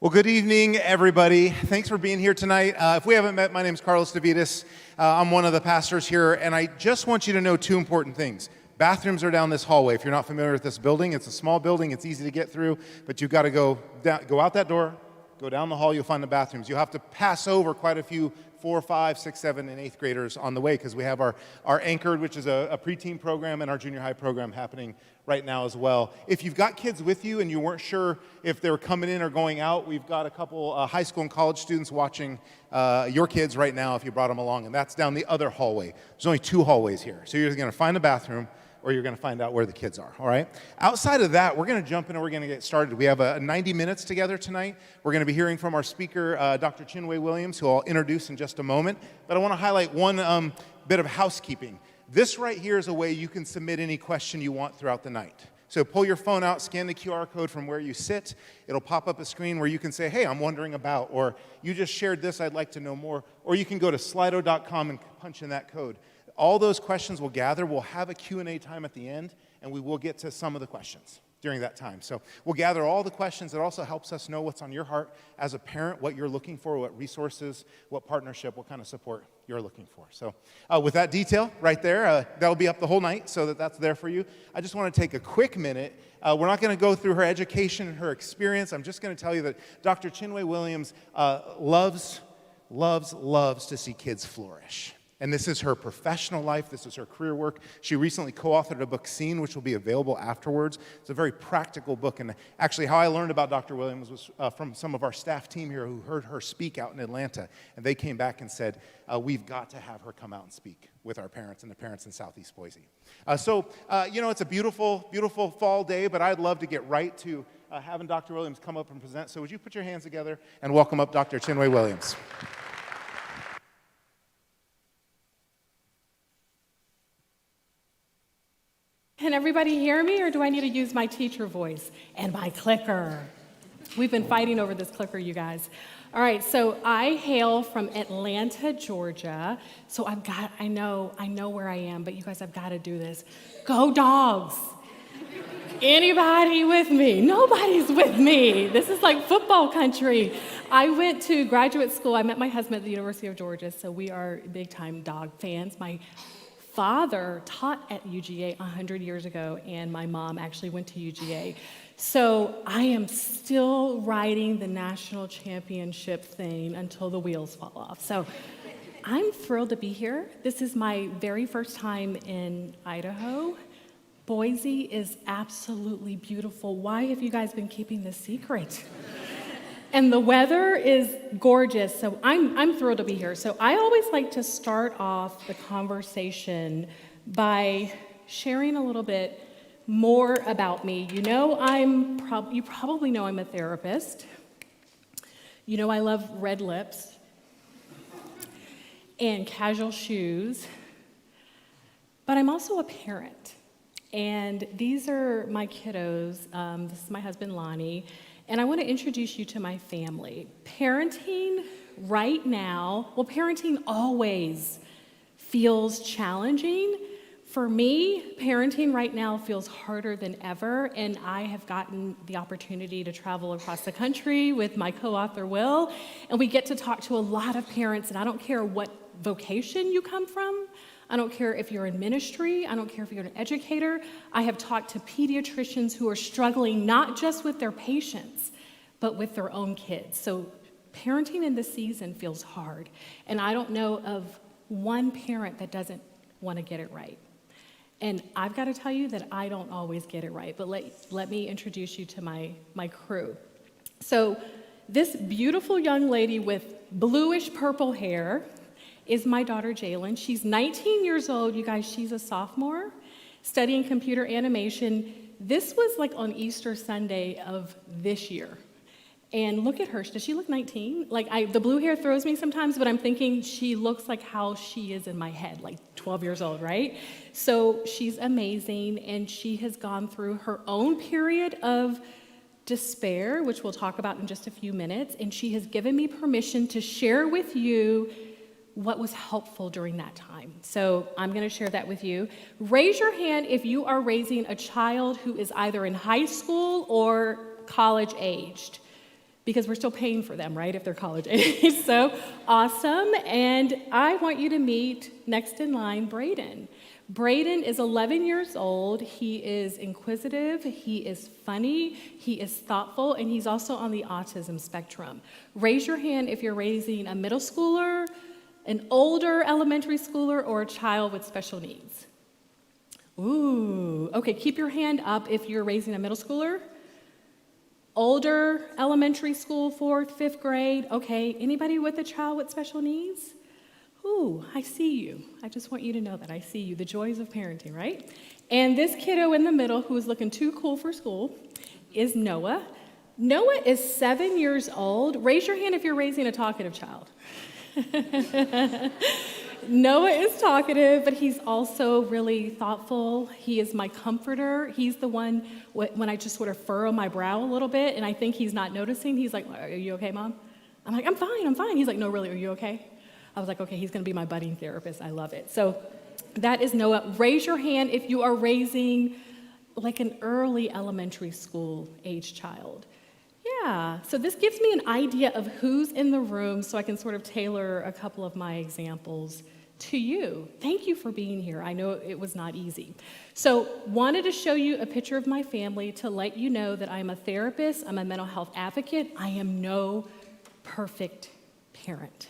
Well, good evening, everybody. Thanks for being here tonight. If we haven't met, my name is Carlos DeVitas. I'm one of the pastors here, and I just want you to know two important things. Bathrooms are down this hallway. If you're not familiar with this building, it's a small building. It's easy to get through, but you've got to go out that door, go down the hall, you'll find the bathrooms. You'll have to pass over quite a few 4, 5, 6, 7, and 8th graders on the way because we have our Anchored, which is a preteen program, and our junior high program happening right now as well. If you've got kids with you and you weren't sure if they were coming in or going out, we've got a couple high school and college students watching your kids right now if you brought them along, and that's down the other hallway. There's only 2 hallways here. So you're going to find a bathroom or you're going to find out where the kids are, all right? Outside of that, we're going to jump in and we're going to get started. We have 90 minutes together tonight. We're going to be hearing from our speaker, Dr. Chinwe Williams, who I'll introduce in just a moment. But I want to highlight one bit of housekeeping. This right here is a way you can submit any question you want throughout the night. So pull your phone out, scan the QR code from where you sit. It'll pop up a screen where you can say, hey, I'm wondering about, or you just shared this, I'd like to know more. Or you can go to slido.com and punch in that code. All those questions will gather. We'll have a Q&A time at the end, and we will get to some of the questions during that time. So we'll gather all the questions. It also helps us know what's on your heart as a parent, what you're looking for, what resources, what partnership, what kind of support you're looking for. So with that detail right there, that'll be up the whole night, so that's there for you. I just want to take a quick minute. We're not going to go through her education and her experience. I'm just going to tell you that Dr. Chinwe Williams loves to see kids flourish. And this is her professional life. This is her career work. She recently co-authored a book, Seen, which will be available afterwards. It's a very practical book. And actually, how I learned about Dr. Williams was from some of our staff team here who heard her speak out in Atlanta. And they came back and said, we've got to have her come out and speak with our parents and the parents in Southeast Boise. It's a beautiful, beautiful fall day, but I'd love to get right to having Dr. Williams come up and present. So would you put your hands together and welcome up Dr. Chinwe Williams. Can everybody hear me, or do I need to use my teacher voice and my clicker? We've been fighting over this clicker, you guys. All right, so I hail from Atlanta, Georgia. So I know where I am, but you guys, I've got to do this. Go Dogs! Anybody with me? Nobody's with me. This is like football country. I went to graduate school. I met my husband at the University of Georgia, so we are big-time dog fans. My father taught at UGA 100 years ago, and my mom actually went to UGA. So I am still riding the national championship thing until the wheels fall off. So I'm thrilled to be here. This is my very first time in Idaho. Boise is absolutely beautiful. Why have you guys been keeping this secret? And the weather is gorgeous, so I'm thrilled to be here. So I always like to start off the conversation by sharing a little bit more about me. You probably know I'm a therapist. You know I love red lips and casual shoes, but I'm also a parent. And these are my kiddos. This is my husband, Lonnie. And I want to introduce you to my family. Parenting right now, parenting always feels challenging. For me, parenting right now feels harder than ever, and I have gotten the opportunity to travel across the country with my co-author, Will, and we get to talk to a lot of parents, and I don't care what vocation you come from. I don't care if you're in ministry. I don't care if you're an educator. I have talked to pediatricians who are struggling not just with their patients, but with their own kids. So parenting in this season feels hard. And I don't know of one parent that doesn't want to get it right. And I've got to tell you that I don't always get it right. But let me introduce you to my crew. So this beautiful young lady with bluish purple hair is my daughter, Jalen. She's 19 years old. You guys, she's a sophomore studying computer animation. This was like on Easter Sunday of this year. And look at her. Does she look 19? The blue hair throws me sometimes, but I'm thinking she looks like how she is in my head, like 12 years old, right? So she's amazing, and she has gone through her own period of despair, which we'll talk about in just a few minutes, and she has given me permission to share with you what was helpful during that time. So I'm going to share that with you. Raise your hand if you are raising a child who is either in high school or college aged. because we're still paying for them, right, if they're college age. So awesome. And I want you to meet, next in line, Braden. Braden is 11 years old. He is inquisitive, he is funny, he is thoughtful, and he's also on the autism spectrum. Raise your hand if you're raising a middle schooler, an older elementary schooler, or a child with special needs. Ooh, okay, keep your hand up if you're raising a middle schooler. Older elementary school, 4th, 5th grade. Okay, anybody with a child with special needs? Ooh, I see you. I just want you to know that I see you. The joys of parenting, right? And this kiddo in the middle who is looking too cool for school is Noah. Noah is 7 years old. Raise your hand if you're raising a talkative child. Noah is talkative, but he's also really thoughtful. He is my comforter. He's the one, when I just sort of furrow my brow a little bit and I think he's not noticing, he's like, "Are you okay, Mom?" I'm like, I'm fine. He's like, "No, really, are you okay?" I was like, okay, he's going to be my budding therapist. I love it. So that is Noah. Raise your hand if you are raising like an early elementary school age child. Yeah, so this gives me an idea of who's in the room so I can sort of tailor a couple of my examples to you. Thank you for being here. I know it was not easy. So wanted to show you a picture of my family to let you know that I'm a therapist, I'm a mental health advocate. I am no perfect parent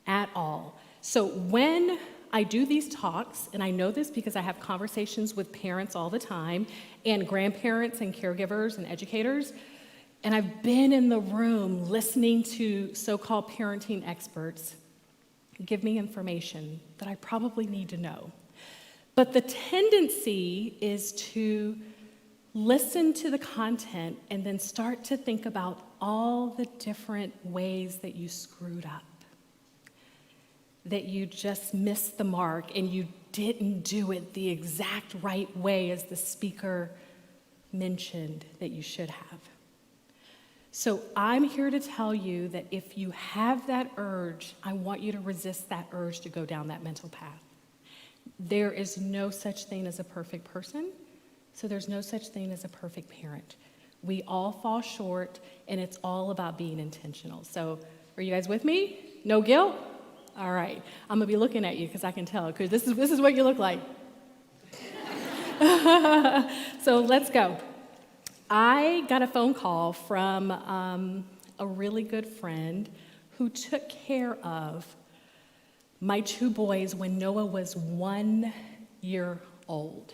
at all. So when I do these talks, and I know this because I have conversations with parents all the time, and grandparents and caregivers and educators, and I've been in the room listening to so-called parenting experts give me information that I probably need to know. But the tendency is to listen to the content and then start to think about all the different ways that you screwed up, that you just missed the mark and you didn't do it the exact right way as the speaker mentioned that you should have. So I'm here to tell you that if you have that urge, I want you to resist that urge to go down that mental path. There is no such thing as a perfect person, so there's no such thing as a perfect parent. We all fall short, and it's all about being intentional. So are you guys with me? No guilt? All right. I'm going to be looking at you because I can tell, because this is what you look like. So let's go. I got a phone call from a really good friend who took care of my 2 boys when Noah was 1 year old.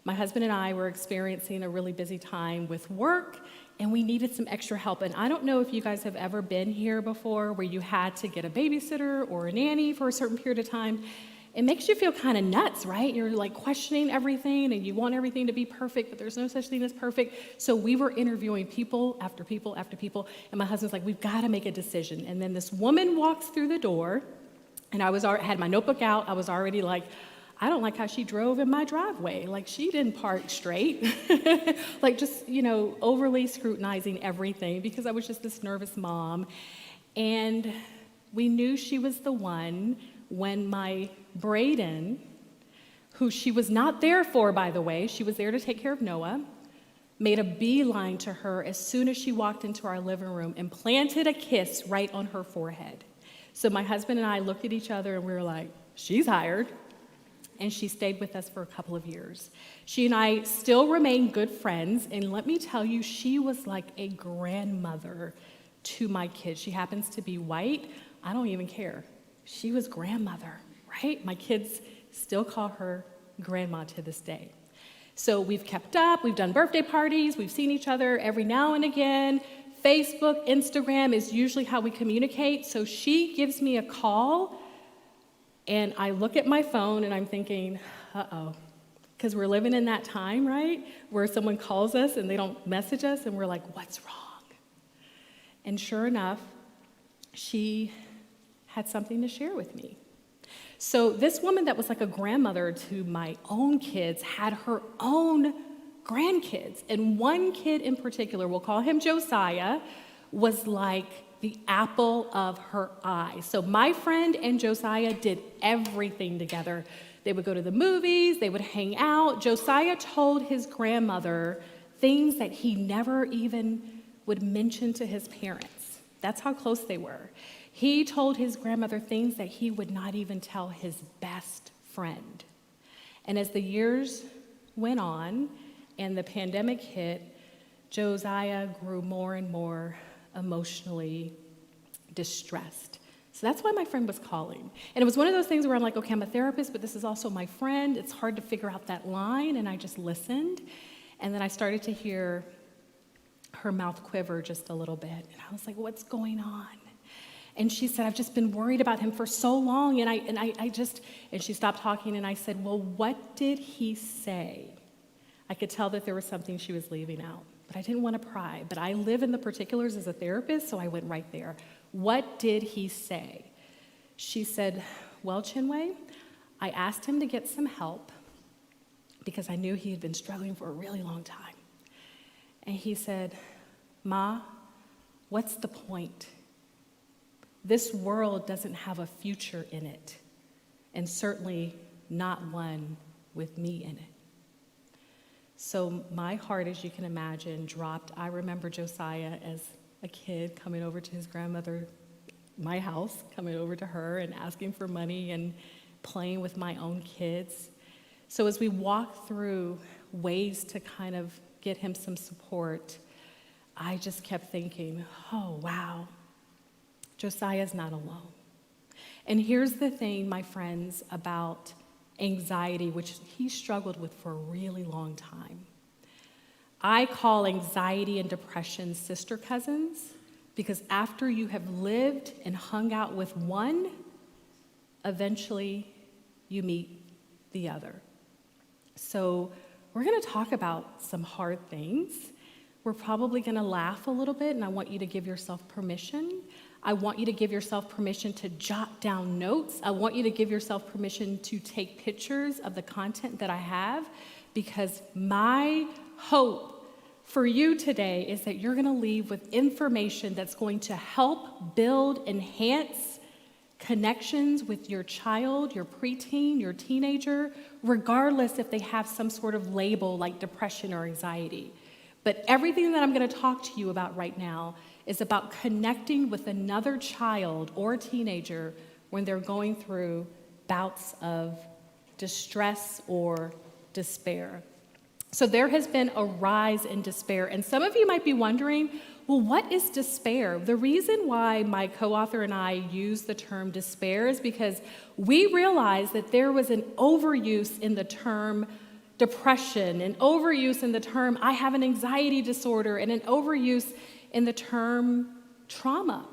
My husband and I were experiencing a really busy time with work, and we needed some extra help. And I don't know if you guys have ever been here before where you had to get a babysitter or a nanny for a certain period of time. It makes you feel kind of nuts, right? You're like questioning everything and you want everything to be perfect, but there's no such thing as perfect. So we were interviewing people after people after people, and my husband's like, we've got to make a decision. And then this woman walks through the door, and I had my notebook out. I was already like, I don't like how she drove in my driveway. Like, she didn't park straight. Like, just, overly scrutinizing everything because I was just this nervous mom. And we knew she was the one when my Braden, who she was not there for, by the way, she was there to take care of Noah, made a beeline to her as soon as she walked into our living room and planted a kiss right on her forehead. So my husband and I looked at each other and we were like, she's hired. And she stayed with us for a couple of years. She and I still remain good friends, and let me tell you, she was like a grandmother to my kids. She happens to be white. I don't even care. She was grandmother, right? My kids still call her grandma to this day. So we've kept up, we've done birthday parties, we've seen each other every now and again. Facebook, Instagram is usually how we communicate. So she gives me a call, and I look at my phone and I'm thinking, uh-oh, because we're living in that time, right, where someone calls us and they don't message us and we're like, what's wrong? And sure enough, she had something to share with me. So this woman that was like a grandmother to my own kids had her own grandkids. And one kid in particular, we'll call him Josiah, was like the apple of her eye. So my friend and Josiah did everything together. They would go to the movies, they would hang out. Josiah told his grandmother things that he never even would mention to his parents. That's how close they were. He told his grandmother things that he would not even tell his best friend. And as the years went on and the pandemic hit, Josiah grew more and more emotionally distressed. So that's why my friend was calling. And it was one of those things where I'm like, okay, I'm a therapist, but this is also my friend. It's hard to figure out that line, and I just listened. And then I started to hear her mouth quiver just a little bit. And I was like, what's going on? And she said, I've just been worried about him for so long. And she stopped talking, and I said, well, what did he say? I could tell that there was something she was leaving out, but I didn't want to pry. But I live in the particulars as a therapist, so I went right there. What did he say? She said, well, Chinwe, I asked him to get some help because I knew he had been struggling for a really long time. And he said, Ma, what's the point? This world doesn't have a future in it, and certainly not one with me in it. So my heart, as you can imagine, dropped. I remember Josiah as a kid coming over to his grandmother, my house, coming over to her and asking for money and playing with my own kids. So as we walked through ways to kind of get him some support, I just kept thinking, oh, wow, Josiah's not alone. And here's the thing, my friends, about anxiety, which he struggled with for a really long time. I call anxiety and depression sister cousins because after you have lived and hung out with one, eventually you meet the other. So we're going to talk about some hard things. We're probably going to laugh a little bit, and I want you to give yourself permission. I want you to give yourself permission to jot down notes. I want you to give yourself permission to take pictures of the content that I have, because my hope for you today is that you're going to leave with information that's going to help build, enhance connections with your child, your preteen, your teenager, regardless if they have some sort of label like depression or anxiety. But everything that I'm going to talk to you about right now is about connecting with another child or teenager when they're going through bouts of distress or despair. So there has been a rise in despair, and some of you might be wondering, well, what is despair? The reason why my co-author and I use the term despair is because we realized that there was an overuse in the term depression, an overuse in the term I have an anxiety disorder, and an overuse in the term trauma.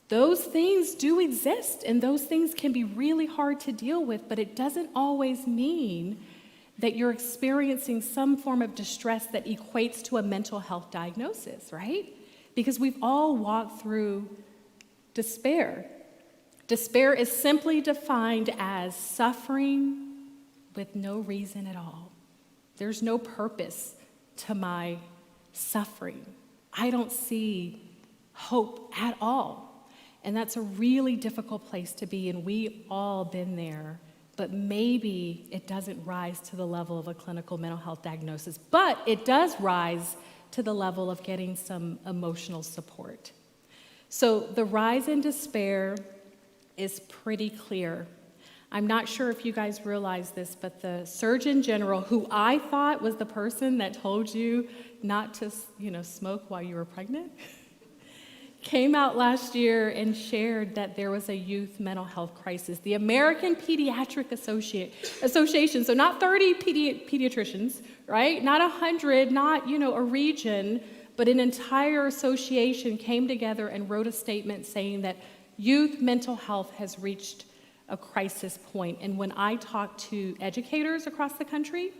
Those things do exist, and those things can be really hard to deal with, but it doesn't always mean that you're experiencing some form of distress that equates to a mental health diagnosis, right? Because we've all walked through despair. Despair is simply defined as suffering with no reason at all. There's no purpose to my suffering. I don't see hope at all. And that's a really difficult place to be, and we've all been there. But maybe it doesn't rise to the level of a clinical mental health diagnosis, but it does rise to the level of getting some emotional support. So the rise in despair is pretty clear. I'm not sure if you guys realize this, but the Surgeon General, who I thought was the person that told you not to, smoke while you were pregnant, came out last year and shared that there was a youth mental health crisis. The American Pediatric Association, so not 30 pediatricians, right? Not 100, not, a region, but an entire association came together and wrote a statement saying that youth mental health has reached a crisis point. And when I talk to educators across the country,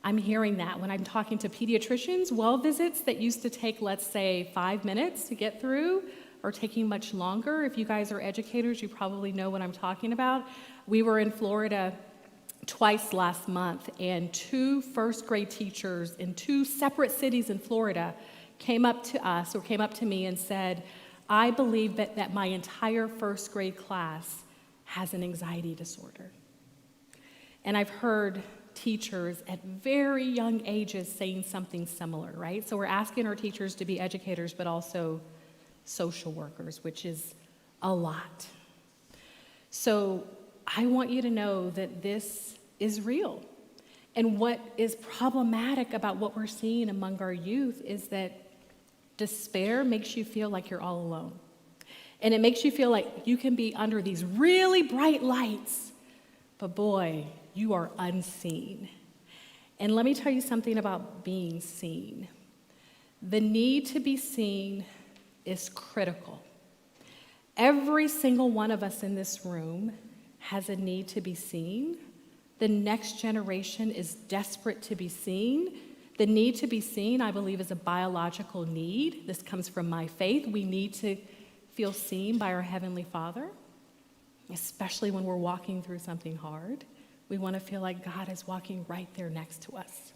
I'm hearing that. When I'm talking to pediatricians, well visits that used to take, let's say, 5 minutes to get through are taking much longer. If you guys are educators, you probably know what I'm talking about. We were in Florida twice last month, and 2 first grade teachers in 2 separate cities in Florida came up to me and said, I believe that my entire first grade class has an anxiety disorder. And I've heard teachers at very young ages saying something similar, right? So we're asking our teachers to be educators, but also social workers, which is a lot. So I want you to know that this is real. And what is problematic about what we're seeing among our youth is that despair makes you feel like you're all alone. And it makes you feel like you can be under these really bright lights, but boy, you are unseen. And let me tell you something about being seen. The need to be seen is critical. Every single one of us in this room has a need to be seen. The next generation is desperate to be seen. The need to be seen, I believe, is a biological need. This comes from my faith. We need to feel seen by our Heavenly Father, especially when we're walking through something hard. We want to feel like God is walking right there next to us.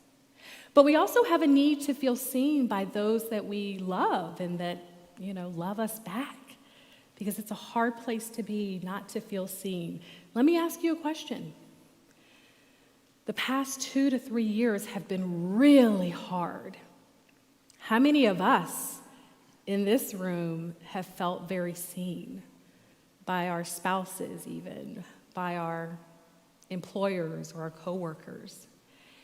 But we also have a need to feel seen by those that we love and that, love us back, because it's a hard place to be not to feel seen. Let me ask you a question. The past 2 to 3 years have been really hard. How many of us in this room have felt very seen by our spouses, even by our employers or our coworkers?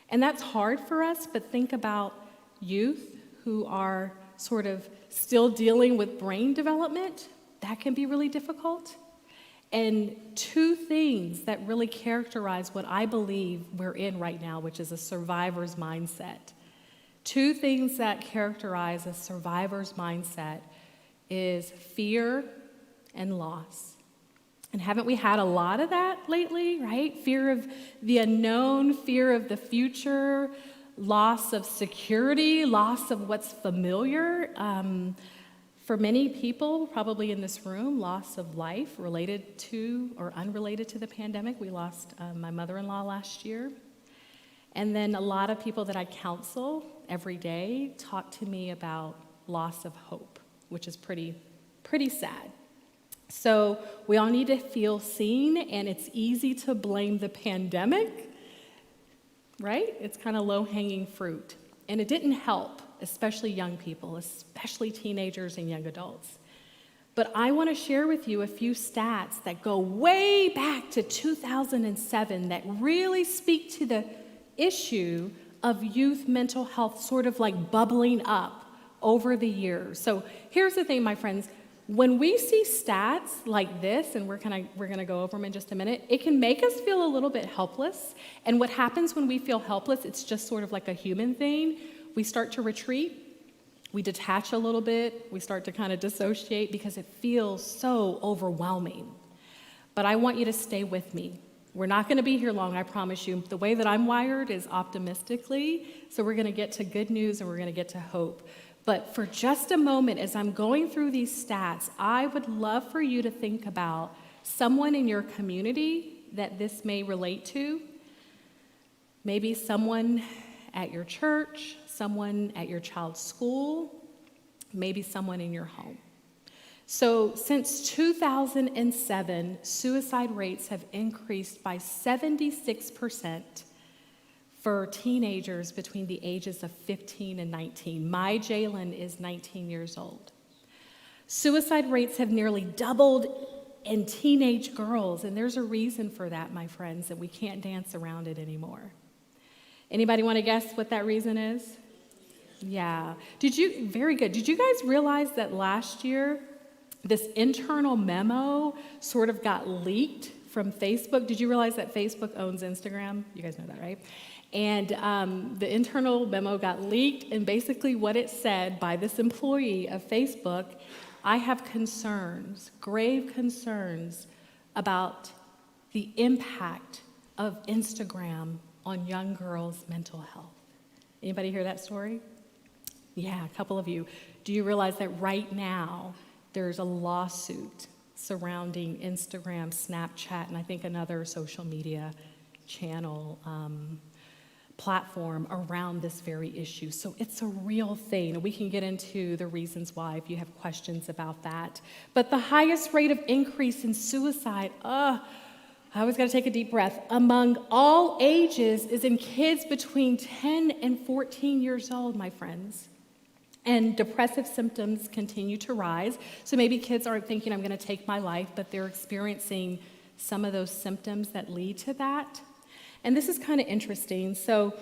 And that's hard for us, but think about youth who are sort of still dealing with brain development. That can be really difficult. And two things that really characterize what I believe we're in right now, which is a survivor's mindset. Two things that characterize a survivor's mindset is fear and loss. And haven't we had a lot of that lately, right? Fear of the unknown, fear of the future, loss of security, loss of what's familiar. For many people, probably in this room, loss of life related to or unrelated to the pandemic. We lost my mother-in-law last year. And then a lot of people that I counsel every day talk to me about loss of hope, which is pretty sad. So we all need to feel seen, and it's easy to blame the pandemic, right? It's kind of low-hanging fruit. And it didn't help, especially young people, especially teenagers and young adults. But I want to share with you a few stats that go way back to 2007 that really speak to the issue of youth mental health sort of like bubbling up over the years. So here's the thing, my friends. When we see stats like this, and we're gonna go over them in just a minute, it can make us feel a little bit helpless. And what happens when we feel helpless, it's just sort of like a human thing. We start to retreat, we detach a little bit, we start to kind of dissociate because it feels so overwhelming. But I want you to stay with me. We're not going to be here long, I promise you. The way that I'm wired is optimistically, so we're going to get to good news and we're going to get to hope. But for just a moment, as I'm going through these stats, I would love for you to think about someone in your community that this may relate to. Maybe someone at your church, someone at your child's school, maybe someone in your home. So since 2007, suicide rates have increased by 76% for teenagers between the ages of 15 and 19. My Jalen is 19 years old. Suicide rates have nearly doubled in teenage girls, and there's a reason for that, my friends, that we can't dance around it anymore. Anybody want to guess what that reason is? Yeah. Very good. Did you guys realize that last year, this internal memo sort of got leaked from Facebook? Did you realize that Facebook owns Instagram? You guys know that, right? And the internal memo got leaked, and basically what it said by this employee of Facebook, I have concerns, grave concerns, about the impact of Instagram on young girls' mental health. Anybody hear that story? Yeah, a couple of you. Do you realize that right now there's a lawsuit surrounding Instagram, Snapchat, and I think another social media channel platform around this very issue? So it's a real thing. We can get into the reasons why if you have questions about that. But the highest rate of increase in suicide, I always got to take a deep breath, among all ages is in kids between 10 and 14 years old, my friends. And depressive symptoms continue to rise. So maybe kids aren't thinking, I'm going to take my life, but they're experiencing some of those symptoms that lead to that. And this is kind of interesting. So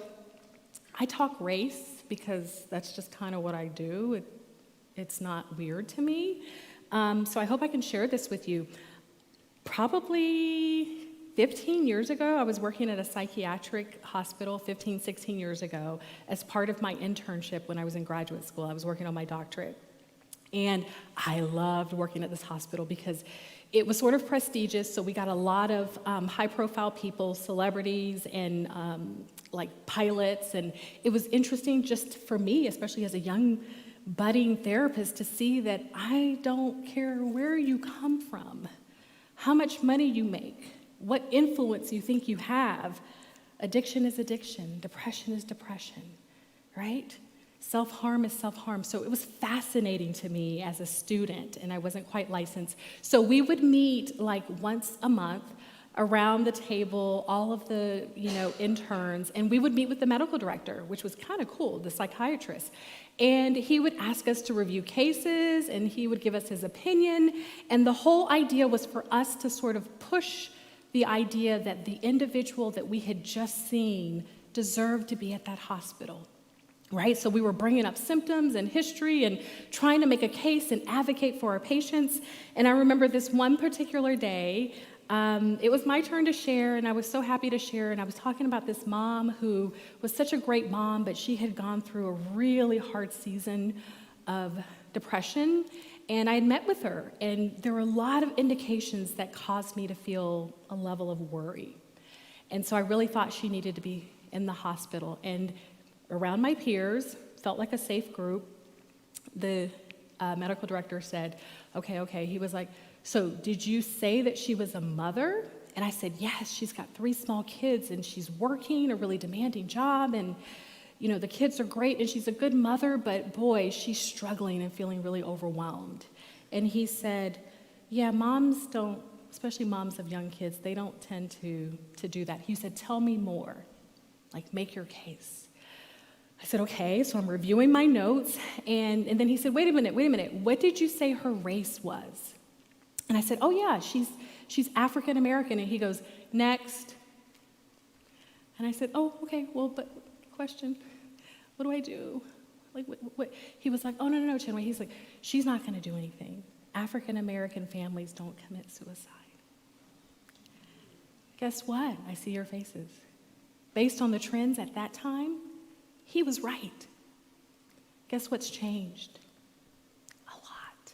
I talk race because that's just kind of what I do. It's not weird to me. So I hope I can share this with you. Probably 15 years ago, I was working at a psychiatric hospital 15, 16 years ago as part of my internship when I was in graduate school. I was working on my doctorate. And I loved working at this hospital because it was sort of prestigious, so we got a lot of high-profile people, celebrities, and like pilots, and it was interesting just for me, especially as a young budding therapist, to see that I don't care where you come from, how much money you make, what influence you think you have. Addiction is addiction, depression is depression, right? Self-harm is self-harm. So it was fascinating to me as a student, and I wasn't quite licensed. So we would meet like once a month around the table, all of the interns, and we would meet with the medical director, which was kind of cool, the psychiatrist. And he would ask us to review cases, and he would give us his opinion. And the whole idea was for us to sort of push the idea that the individual that we had just seen deserved to be at that hospital. Right? So we were bringing up symptoms and history and trying to make a case and advocate for our patients. And I remember this one particular day, it was my turn to share, and I was so happy to share. And I was talking about this mom who was such a great mom, but she had gone through a really hard season of depression. And I had met with her, and there were a lot of indications that caused me to feel a level of worry. And so I really thought she needed to be in the hospital. And around my peers, felt like a safe group. The medical director said, okay. He was like, so did you say that she was a mother? And I said, yes, she's got 3 small kids, and she's working a really demanding job, and the kids are great, and she's a good mother, but boy, she's struggling and feeling really overwhelmed. And he said, yeah, moms don't, especially moms of young kids, they don't tend to do that. He said, tell me more, like make your case. I said, okay, so I'm reviewing my notes, and then he said, wait a minute, what did you say her race was? And I said, oh yeah, she's African American, and he goes, next. And I said, oh, okay, well, but question, what do I do? Like, what? He was like, oh, no, Chinwe. He's like, she's not gonna do anything. African American families don't commit suicide. Guess what? I see your faces. Based on the trends at that time, he was right. Guess what's changed? A lot.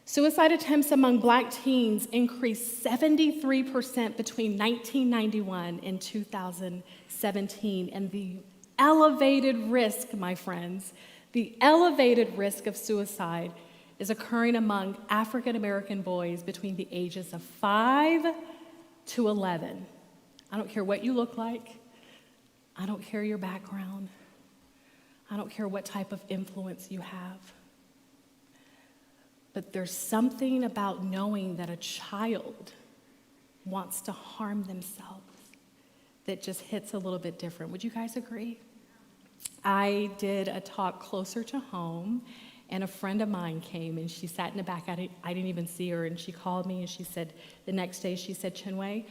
Suicide attempts among Black teens increased 73% between 1991 and 2017. And the elevated risk, my friends, the elevated risk of suicide is occurring among African American boys between the ages of 5 to 11. I don't care what you look like. I don't care your background. I don't care what type of influence you have. But there's something about knowing that a child wants to harm themselves that just hits a little bit different. Would you guys agree? I did a talk closer to home, and a friend of mine came, and she sat in the back. I didn't even see her, and she called me, and she said, the next day, she said, Chinwe,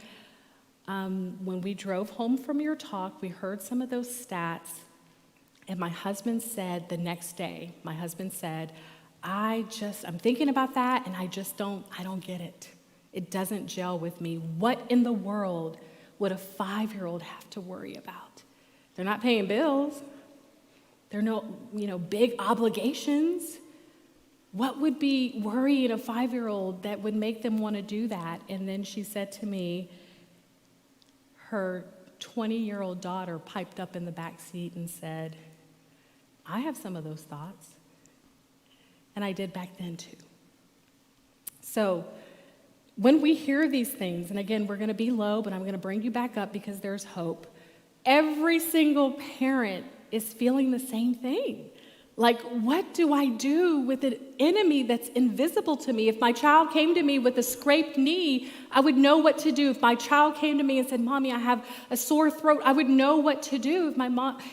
when we drove home from your talk, we heard some of those stats, and my husband said the next day, I'm thinking about that, and I don't get it. It doesn't gel with me. What in the world would a 5-year-old have to worry about? They're not paying bills. There are no, big obligations. What would be worrying a 5-year-old that would make them want to do that? And then she said to me, her 20-year-old daughter piped up in the back seat and said, I have some of those thoughts. And I did back then too. So when we hear these things, and again, we're going to be low, but I'm going to bring you back up because there's hope. Every single parent is feeling the same thing. Like, what do I do with an enemy that's invisible to me? If my child came to me with a scraped knee, I would know what to do. If my child came to me and said, Mommy, I have a sore throat, I would know what to do.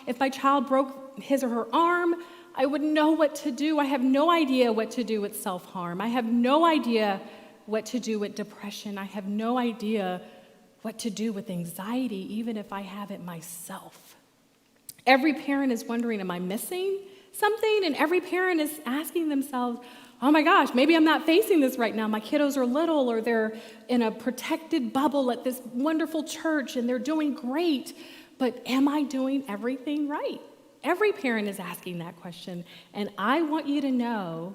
If my child broke his or her arm, I would know what to do. I have no idea what to do with self-harm. I have no idea what to do with depression. I have no idea what to do with anxiety, even if I have it myself. Every parent is wondering, am I missing something? And every parent is asking themselves, oh my gosh, maybe I'm not facing this right now. My kiddos are little, or they're in a protected bubble at this wonderful church and they're doing great, but am I doing everything right? Every parent is asking that question, and I want you to know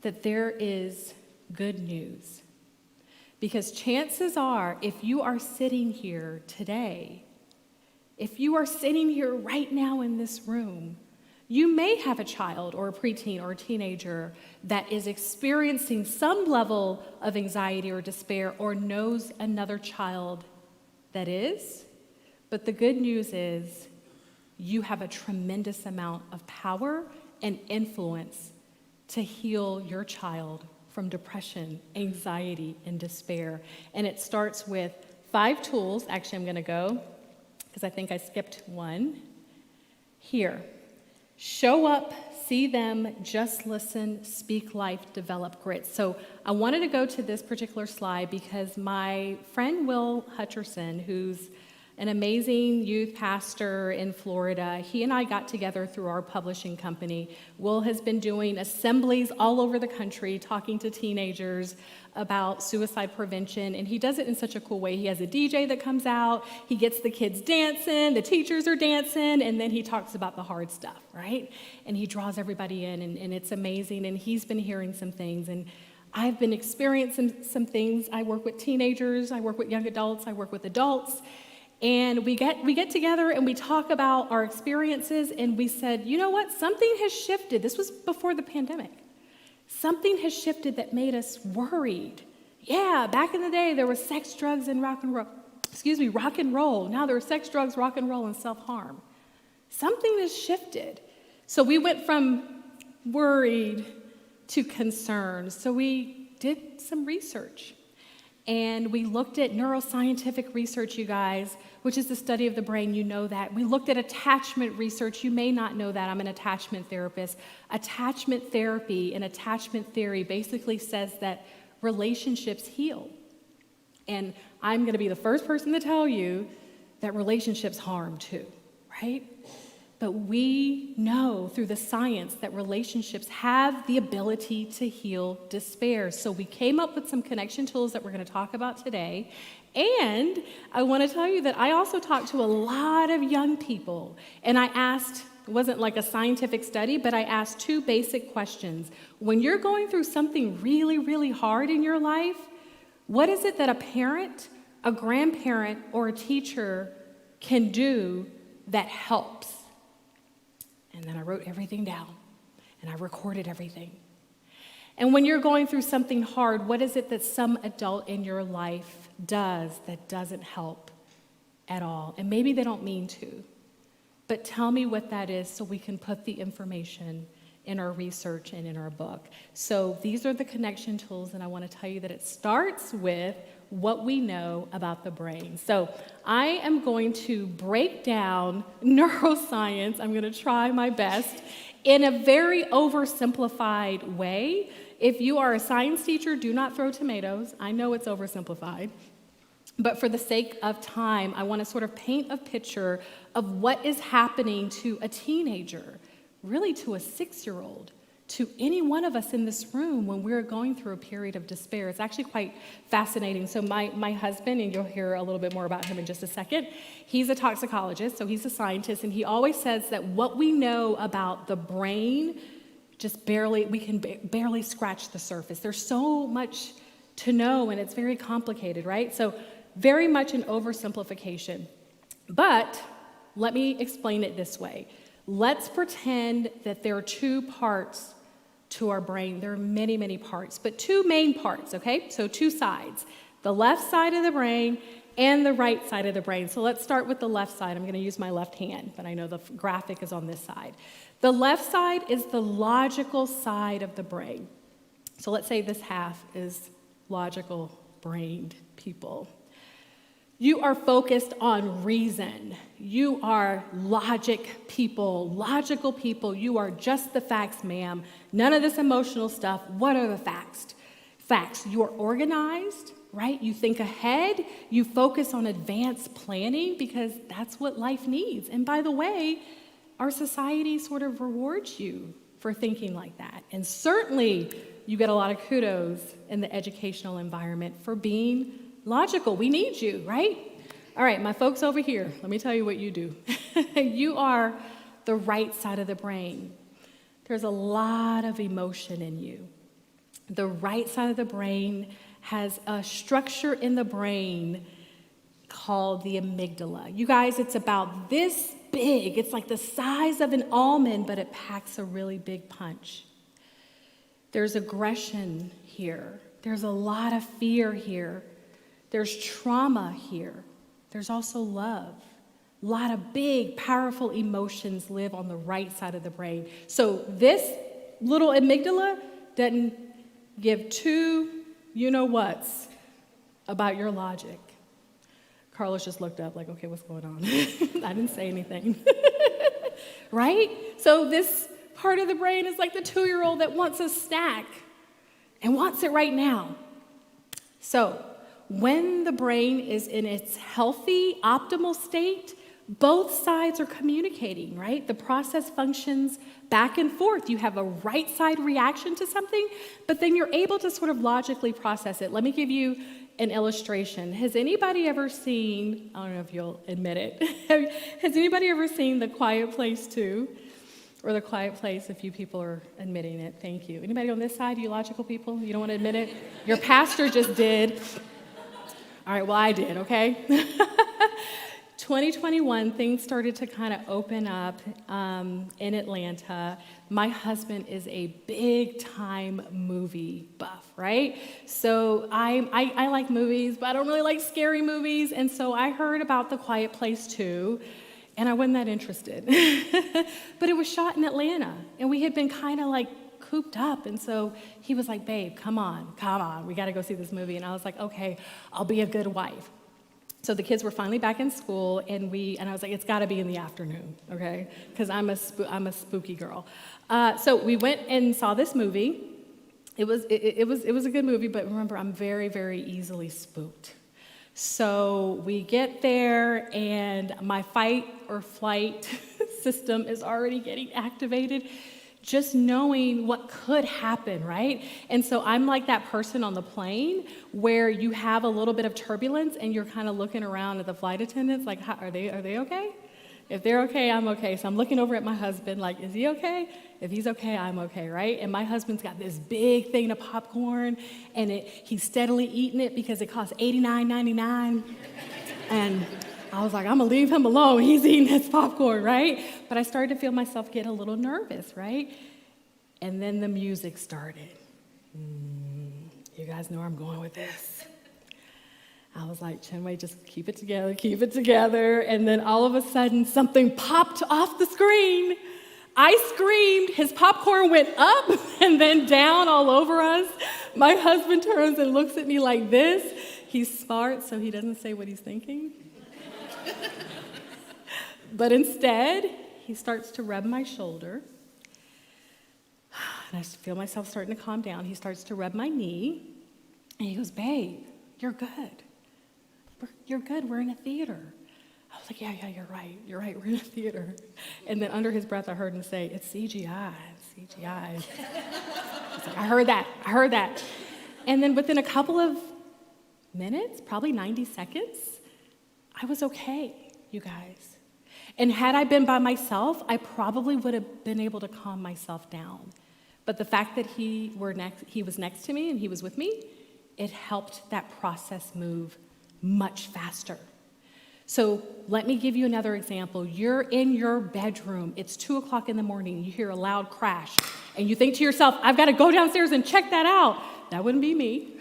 that there is good news. Because chances are, if you are sitting here today, if you are sitting here right now in this room, you may have a child or a preteen or a teenager that is experiencing some level of anxiety or despair, or knows another child that is. But the good news is you have a tremendous amount of power and influence to heal your child from depression, anxiety, and despair. And it starts with 5 tools. Actually, I'm going to go, because I think I skipped one. Here. Show up, see them, just listen, speak life, develop grit. So I wanted to go to this particular slide because my friend Will Hutcherson, who's an amazing youth pastor in Florida, he and I got together through our publishing company. Will has been doing assemblies all over the country, talking to teenagers about suicide prevention, and he does it in such a cool way. He has a DJ that comes out, he gets the kids dancing, the teachers are dancing, and then he talks about the hard stuff, right? And he draws everybody in, and it's amazing, and he's been hearing some things, and I've been experiencing some things. I work with teenagers, I work with young adults, I work with adults, and we get together and we talk about our experiences, and we said, you know what, something has shifted. This was before the pandemic. Something has shifted that made us worried. Yeah, back in the day, there was sex, drugs, and rock and roll. Now there are sex, drugs, rock and roll, and self-harm. Something has shifted. So we went from worried to concerned. So we did some research. And we looked at neuroscientific research, you guys, which is the study of the brain. You know that. We looked at attachment research. You may not know that. I'm an attachment therapist. Attachment therapy and attachment theory basically says that relationships heal. And I'm going to be the first person to tell you that relationships harm too, right? But we know through the science that relationships have the ability to heal despair. So we came up with some connection tools that we're going to talk about today. And I want to tell you that I also talked to a lot of young people. And I asked, it wasn't like a scientific study, but I asked 2 basic questions. When you're going through something really, really hard in your life, what is it that a parent, a grandparent, or a teacher can do that helps? And then I wrote everything down, and I recorded everything. And when you're going through something hard, what is it that some adult in your life does that doesn't help at all? And maybe they don't mean to, but tell me what that is so we can put the information in our research and in our book. So these are the connection tools, and I want to tell you that it starts with what we know about the brain. So I am going to break down neuroscience. I'm going to try my best in a very oversimplified way. If you are a science teacher, do not throw tomatoes. I know it's oversimplified. But for the sake of time, I want to sort of paint a picture of what is happening to a teenager, really to a 6-year-old, to any one of us in this room when we're going through a period of despair. It's actually quite fascinating. So my husband, and you'll hear a little bit more about him in just a second, he's a toxicologist, so he's a scientist, and he always says that what we know about the brain, we can barely scratch the surface. There's so much to know, and it's very complicated, right? So very much an oversimplification. But let me explain it this way. Let's pretend that there are 2 parts to our brain. There are many, many parts, but 2 main parts, okay? So 2 sides, the left side of the brain and the right side of the brain. So let's start with the left side. I'm going to use my left hand, but I know the graphic is on this side. The left side is the logical side of the brain. So let's say this half is logical-brained people. You are focused on reason. You are logic people, logical people. You are just the facts, ma'am. None of this emotional stuff. What are the facts? Facts. You are organized, right? You think ahead. You focus on advanced planning because that's what life needs. And by the way, our society sort of rewards you for thinking like that. And certainly, you get a lot of kudos in the educational environment for being logical. We need you, right? All right, my folks over here, let me tell you what you do. You are the right side of the brain. There's a lot of emotion in you. The right side of the brain has a structure in the brain called the amygdala. You guys, it's about this big. It's like the size of an almond, but it packs a really big punch. There's aggression here. There's a lot of fear here. There's trauma here. There's also love. A lot of big, powerful emotions live on the right side of the brain. So this little amygdala doesn't give two you-know-whats about your logic. Carlos just looked up like, okay, what's going on? I didn't say anything. Right? So this part of the brain is like the 2-year-old that wants a snack and wants it right now. So when the brain is in its healthy, optimal state, both sides are communicating, right? The process functions back and forth. You have a right side reaction to something, but then you're able to sort of logically process it. Let me give you an illustration. Has anybody ever seen, I don't know if you'll admit it, has anybody ever seen The Quiet Place 2? Or The Quiet Place, a few people are admitting it. Thank you. Anybody on this side, you logical people? You don't want to admit it? Your pastor just did. All right, well, I did, okay? 2021, things started to kind of open up in Atlanta. My husband is a big-time movie buff, right? So I like movies, but I don't really like scary movies. And so I heard about The Quiet Place 2, and I wasn't that interested. But it was shot in Atlanta, and we had been kind of like cooped up. And so he was like, babe, come on, we got to go see this movie. And I was like, okay, I'll be a good wife. So the kids were finally back in school, and I was like, it's got to be in the afternoon, okay? Because I'm a spooky girl. So we went and saw this movie. It was a good movie, but remember, I'm very, very easily spooked. So we get there, and my fight or flight system is already getting activated, just knowing what could happen, right? And so I'm like that person on the plane where you have a little bit of turbulence and you're kind of looking around at the flight attendants like, are they okay? If they're okay, I'm okay. So I'm looking over at my husband like, is he okay? If he's okay, I'm okay, right? And my husband's got this big thing of popcorn, and he's steadily eating it because it costs $89.99. And I was like, I'm gonna leave him alone. He's eating his popcorn, right? But I started to feel myself get a little nervous, right? And then the music started. You guys know where I'm going with this. I was like, Chinwe, just keep it together. And then all of a sudden, something popped off the screen. I screamed, his popcorn went up and then down all over us. My husband turns and looks at me like this. He's smart, so he doesn't say what he's thinking. But instead, he starts to rub my shoulder. And I feel myself starting to calm down. He starts to rub my knee. And he goes, babe, you're good. You're good. We're in a theater. I was like, yeah, you're right. You're right. We're in a theater. And then under his breath, I heard him say, it's CGI. It's CGI. I was like, I heard that. And then within a couple of minutes, probably 90 seconds, I was okay, you guys. And had I been by myself, I probably would have been able to calm myself down. But the fact that he was next to me and he was with me, it helped that process move much faster. So let me give you another example. You're in your bedroom. It's 2:00 in the morning. You hear a loud crash. And you think to yourself, I've got to go downstairs and check that out. That wouldn't be me.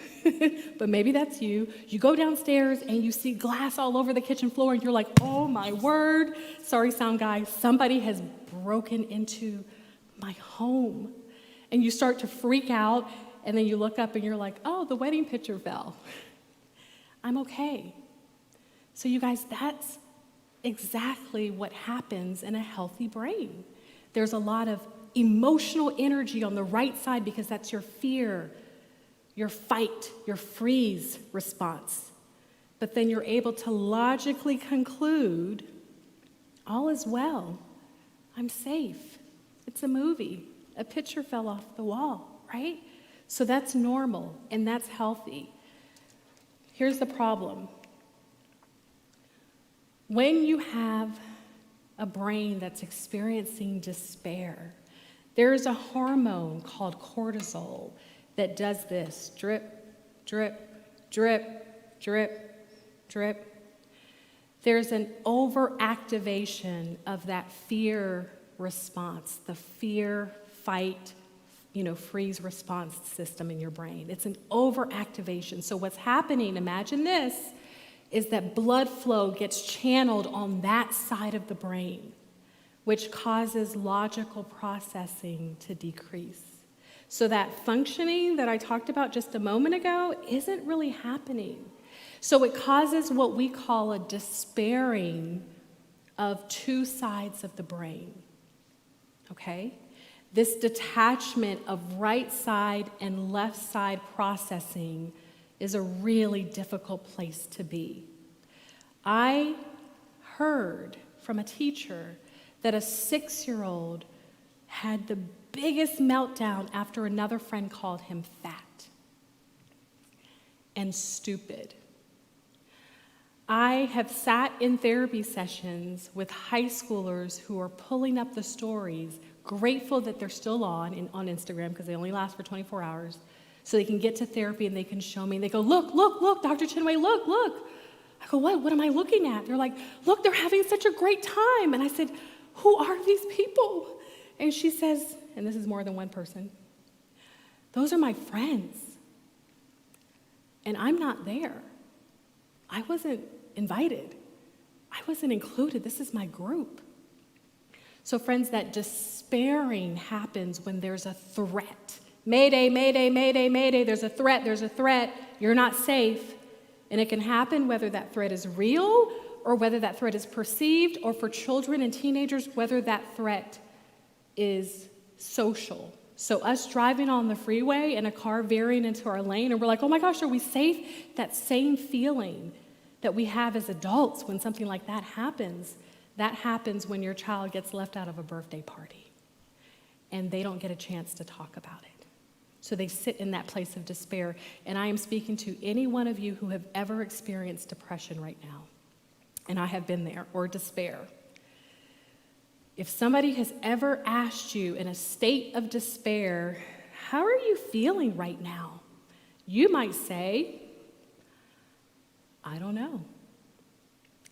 But maybe that's you. You go downstairs and you see glass all over the kitchen floor and you're like, oh my word. Sorry, sound guy. Somebody has broken into my home. And you start to freak out, and then you look up and you're like, oh, the wedding picture fell. I'm okay. So you guys, that's exactly what happens in a healthy brain. There's a lot of emotional energy on the right side because that's your fear, your fight, your freeze response. But then you're able to logically conclude, all is well. I'm safe. It's a movie. A picture fell off the wall, right? So that's normal and that's healthy. Here's the problem. When you have a brain that's experiencing despair, there's a hormone called cortisol that does this. Drip, drip, drip, drip, drip. There's an overactivation of that fear response, the fear, fight, freeze response system in your brain. It's an overactivation. So what's happening, imagine this, is that blood flow gets channeled on that side of the brain, which causes logical processing to decrease. So that functioning that I talked about just a moment ago isn't really happening. So it causes what we call a despairing of two sides of the brain, okay? This detachment of right side and left side processing is a really difficult place to be. I heard from a teacher that a 6-year-old had the biggest meltdown after another friend called him fat and stupid. I have sat in therapy sessions with high schoolers who are pulling up the stories, grateful that they're still on Instagram because they only last for 24 hours, so they can get to therapy and they can show me. And they go, look, Dr. Chinwe, look. I go, what am I looking at? They're like, look, they're having such a great time. And I said, who are these people? And she says, and this is more than one person, those are my friends. And I'm not there. I wasn't invited. I wasn't included. This is my group. So friends, that despairing happens when there's a threat. Mayday, mayday, mayday, mayday. There's a threat. You're not safe. And it can happen whether that threat is real or whether that threat is perceived, or for children and teenagers, whether that threat is social. So us driving on the freeway and a car veering into our lane and we're like, oh my gosh, are we safe? That same feeling that we have as adults when something like that happens when your child gets left out of a birthday party and they don't get a chance to talk about it. So they sit in that place of despair. And I am speaking to any one of you who have ever experienced depression right now. And I have been there, or despair. If somebody has ever asked you in a state of despair, how are you feeling right now? You might say, I don't know.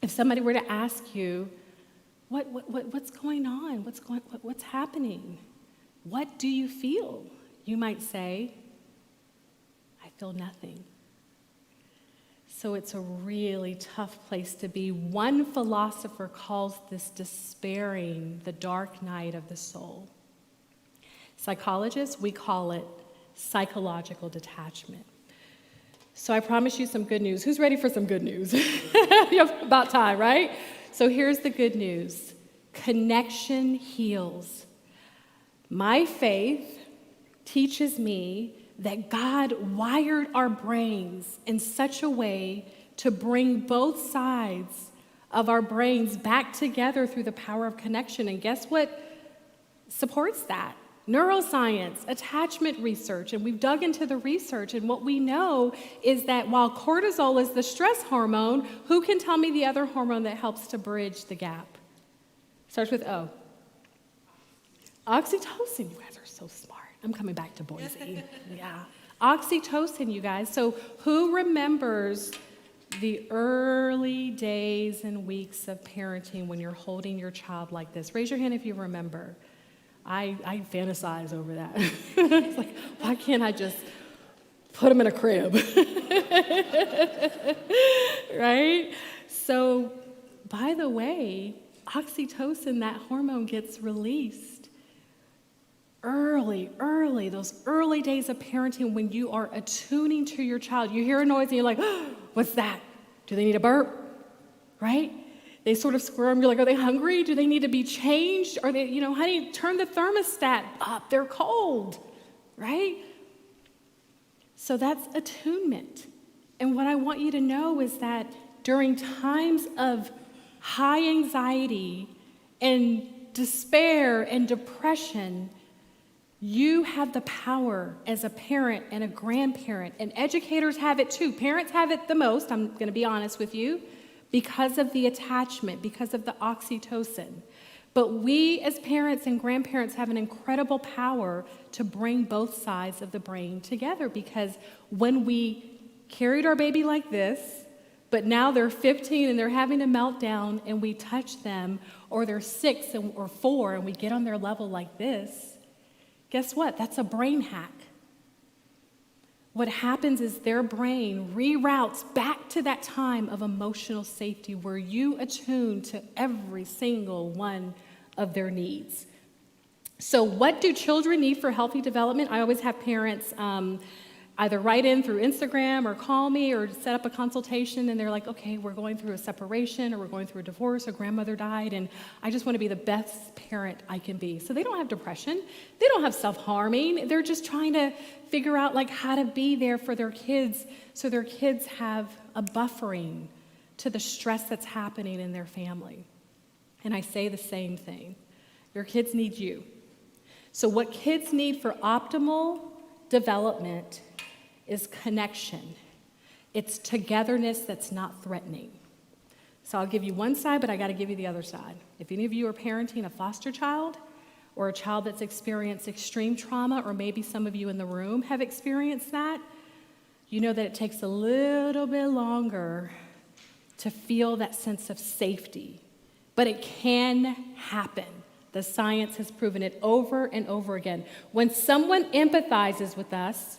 If somebody were to ask you, what's going on? What's happening? What do you feel? You might say, I feel nothing. So it's a really tough place to be. One philosopher calls this despairing the dark night of the soul. Psychologists, we call it psychological detachment. So I promise you some good news. Who's ready for some good news? About time, right? So here's the good news. Connection heals. My faith teaches me that God wired our brains in such a way to bring both sides of our brains back together through the power of connection. And guess what supports that? Neuroscience, attachment research, and we've dug into the research, and what we know is that while cortisol is the stress hormone, who can tell me the other hormone that helps to bridge the gap? Starts with O. Oxytocin. You guys are so smart. I'm coming back to Boise. Yeah. Oxytocin, you guys. So who remembers the early days and weeks of parenting when you're holding your child like this? Raise your hand if you remember. I fantasize over that. It's like, why can't I just put him in a crib? Right? So, by the way, oxytocin, that hormone, gets released those early days of parenting when you are attuning to your child. You hear a noise and you're like, oh, what's that? Do they need a burp? Right? They sort of squirm. You're like, are they hungry? Do they need to be changed? Are they, honey, turn the thermostat up. They're cold, right? So that's attunement. And what I want you to know is that during times of high anxiety and despair and depression, you have the power as a parent and a grandparent, and educators have it too. Parents have it the most, I'm going to be honest with you, because of the attachment, because of the oxytocin. But we as parents and grandparents have an incredible power to bring both sides of the brain together, because when we carried our baby like this, but now they're 15 and they're having a meltdown and we touch them, or they're 6 or 4 and we get on their level like this, guess what? That's a brain hack. What happens is their brain reroutes back to that time of emotional safety where you attune to every single one of their needs. So what do children need for healthy development? I always have parents either write in through Instagram or call me or set up a consultation, and they're like, okay, we're going through a separation or we're going through a divorce, or grandmother died, and I just want to be the best parent I can be. So they don't have depression. They don't have self-harming. They're just trying to figure out how to be there for their kids so their kids have a buffering to the stress that's happening in their family. And I say the same thing. Your kids need you. So what kids need for optimal development is connection. It's togetherness that's not threatening. So I'll give you one side, but I got to give you the other side. If any of you are parenting a foster child or a child that's experienced extreme trauma, or maybe some of you in the room have experienced that, you know that it takes a little bit longer to feel that sense of safety. But it can happen. The science has proven it over and over again. When someone empathizes with us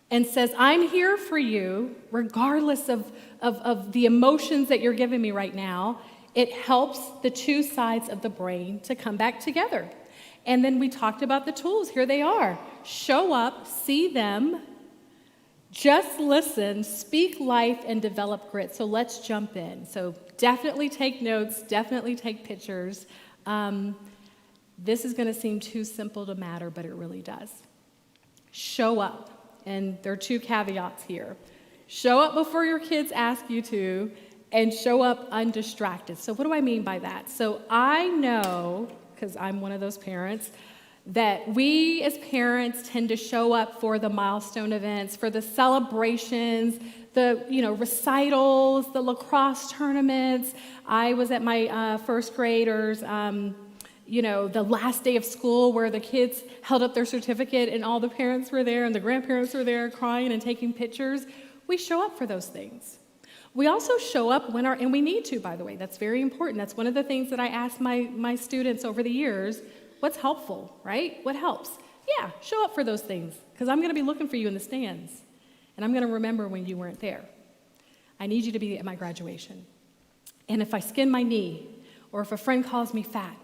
and says, I'm here for you, regardless of the emotions that you're giving me right now, it helps the two sides of the brain to come back together. And then we talked about the tools. Here they are. Show up, see them, just listen, speak life, and develop grit. So let's jump in. So definitely take notes, definitely take pictures. This is going to seem too simple to matter, but it really does. Show up. And there are two caveats here. Show up before your kids ask you to, and show up undistracted. So what do I mean by that? So I know, because I'm one of those parents, that we as parents tend to show up for the milestone events, for the celebrations, the recitals, the lacrosse tournaments. I was at my first graders' the last day of school where the kids held up their certificate and all the parents were there and the grandparents were there crying and taking pictures. We show up for those things. We also show up and we need to, by the way. That's very important. That's one of the things that I ask my students over the years. What's helpful, right? What helps? Yeah, show up for those things, because I'm going to be looking for you in the stands, and I'm going to remember when you weren't there. I need you to be at my graduation. And if I skin my knee, or if a friend calls me fat,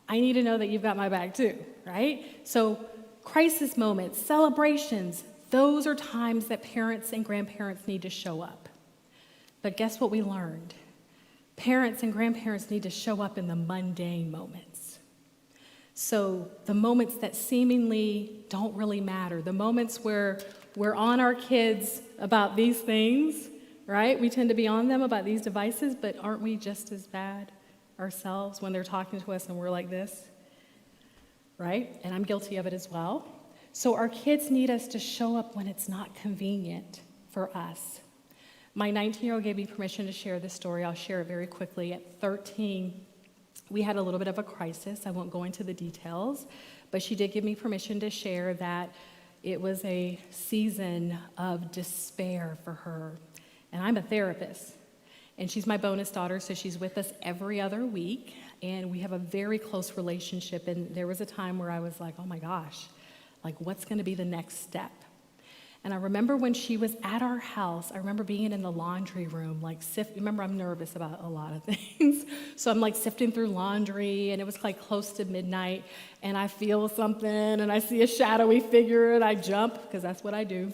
I need to know that you've got my back too, right? So crisis moments, celebrations, those are times that parents and grandparents need to show up. But guess what we learned? Parents and grandparents need to show up in the mundane moments. So the moments that seemingly don't really matter, the moments where we're on our kids about these things, right? We tend to be on them about these devices, but aren't we just as bad ourselves when they're talking to us and we're like this, right? And I'm guilty of it as well. So our kids need us to show up when it's not convenient for us. My 19-year-old gave me permission to share this story. I'll share it very quickly. At 13, we had a little bit of a crisis. I won't go into the details, but she did give me permission to share that it was a season of despair for her. And I'm a therapist. And she's my bonus daughter, so she's with us every other week, and we have a very close relationship. And there was a time where I was like, oh my gosh, what's going to be the next step? And I remember when she was at our house, I remember being in the laundry room, like remember I'm nervous about a lot of things. So I'm like sifting through laundry, and it was like close to midnight, and I feel something, and I see a shadowy figure, and I jump, because that's what I do.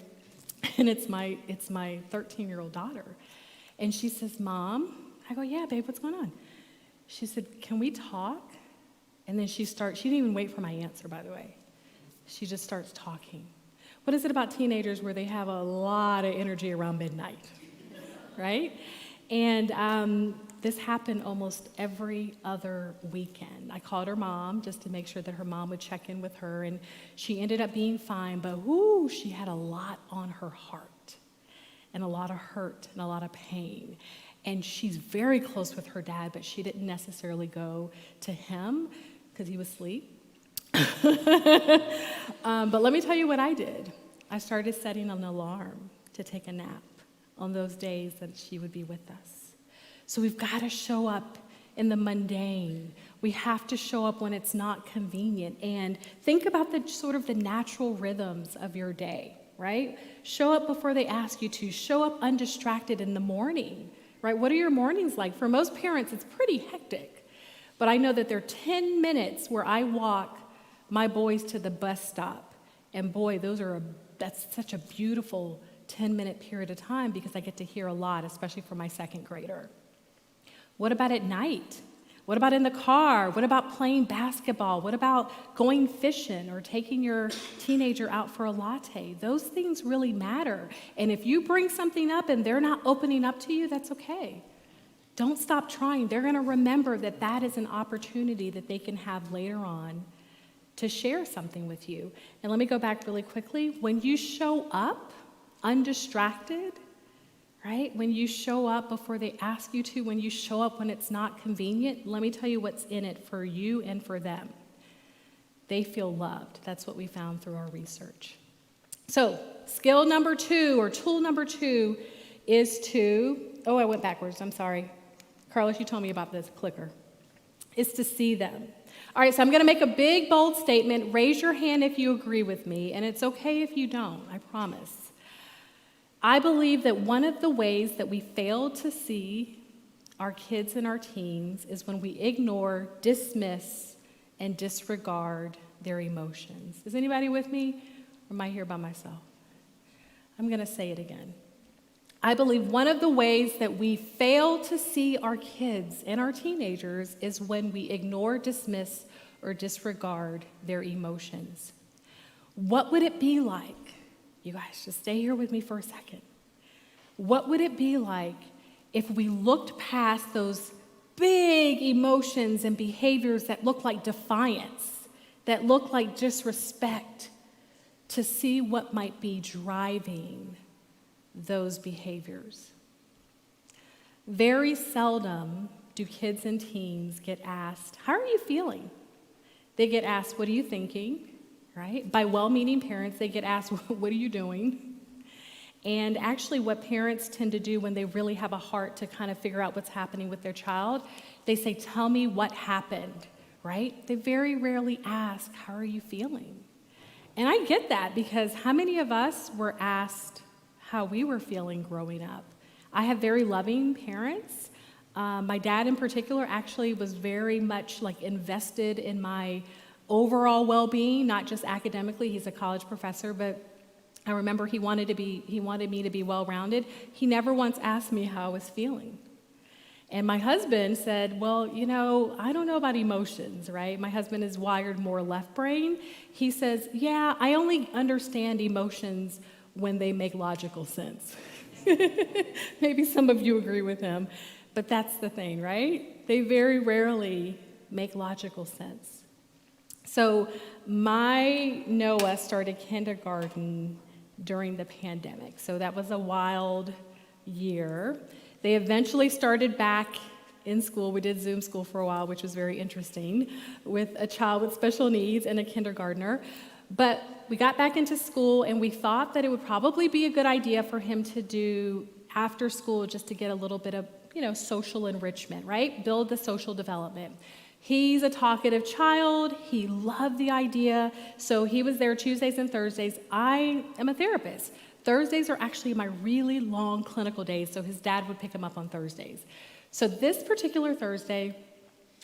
And it's my 13-year-old daughter. And she says, "Mom," I go, "Yeah, babe, what's going on?" She said, "Can we talk?" And then she didn't even wait for my answer, by the way. She just starts talking. What is it about teenagers where they have a lot of energy around midnight, right? And this happened almost every other weekend. I called her mom just to make sure that her mom would check in with her, and she ended up being fine, but she had a lot on her heart, and a lot of hurt, and a lot of pain. And she's very close with her dad, but she didn't necessarily go to him because he was asleep. But let me tell you what I did. I started setting an alarm to take a nap on those days that she would be with us. So we've got to show up in the mundane. We have to show up when it's not convenient. And think about the natural rhythms of your day, right? Show up before they ask you to. Show up undistracted in the morning, right? What are your mornings like? For most parents, it's pretty hectic. But I know that there are 10 minutes where I walk my boys to the bus stop. And boy, that's such a beautiful 10-minute period of time, because I get to hear a lot, especially for my second grader. What about at night? What about in the car? What about playing basketball? What about going fishing or taking your teenager out for a latte? Those things really matter. And if you bring something up and they're not opening up to you, that's okay. Don't stop trying. They're going to remember that that is an opportunity that they can have later on to share something with you. And let me go back really quickly. When you show up undistracted, right? When you show up before they ask you to, when you show up when it's not convenient, let me tell you what's in it for you and for them. They feel loved. That's what we found through our research. So, skill number 2, or tool number 2, is I went backwards, I'm sorry. Carlos, you told me about this clicker. Is to see them. All right, so I'm going to make a big, bold statement. Raise your hand if you agree with me, and it's okay if you don't, I promise. I believe that one of the ways that we fail to see our kids and our teens is when we ignore, dismiss, and disregard their emotions. Is anybody with me, or am I here by myself? I'm going to say it again. I believe one of the ways that we fail to see our kids and our teenagers is when we ignore, dismiss, or disregard their emotions. What would it be like? You guys, just stay here with me for a second. What would it be like if we looked past those big emotions and behaviors that look like defiance, that look like disrespect, to see what might be driving those behaviors? Very seldom do kids and teens get asked, "How are you feeling?" They get asked, "What are you thinking?" Right? By well-meaning parents, they get asked, "What are you doing?" And actually what parents tend to do when they really have a heart to kind of figure out what's happening with their child, they say, "Tell me what happened," right? They very rarely ask, "How are you feeling?" And I get that, because how many of us were asked how we were feeling growing up? I have very loving parents. My dad in particular actually was very much invested in my overall well-being, not just academically. He's a college professor, but I remember he wanted me to be well-rounded. He never once asked me how I was feeling. And my husband said, "Well, I don't know about emotions," right? My husband is wired more left brain. He says, "Yeah, I only understand emotions when they make logical sense." Maybe some of you agree with him, but that's the thing, right? They very rarely make logical sense. So my Noah started kindergarten during the pandemic. So that was a wild year. They eventually started back in school. We did Zoom school for a while, which was very interesting, with a child with special needs and a kindergartner. But we got back into school, and we thought that it would probably be a good idea for him to do after school, just to get a little bit of, social enrichment, right? Build the social development. He's a talkative child. He loved the idea. So he was there Tuesdays and Thursdays. I am a therapist. Thursdays are actually my really long clinical days, so his dad would pick him up on Thursdays. So this particular Thursday,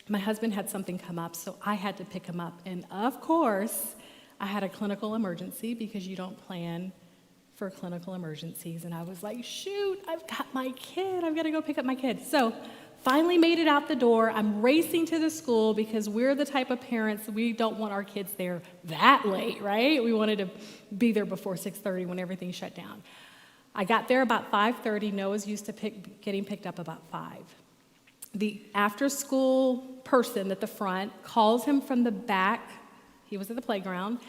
my husband had something come up, so I had to pick him up. And of course, I had a clinical emergency because you don't plan for clinical emergencies. And I was like, shoot, I've got my kid. I've got to go pick up my kid. So finally made it out the door. I'm racing to the school because we're the type of parents, we don't want our kids there that late, right? We wanted to be there before 6:30 when everything shut down. I got there about 5:30. Noah's used to getting picked up about 5. The after-school person at the front calls him from the back. He was at the playground.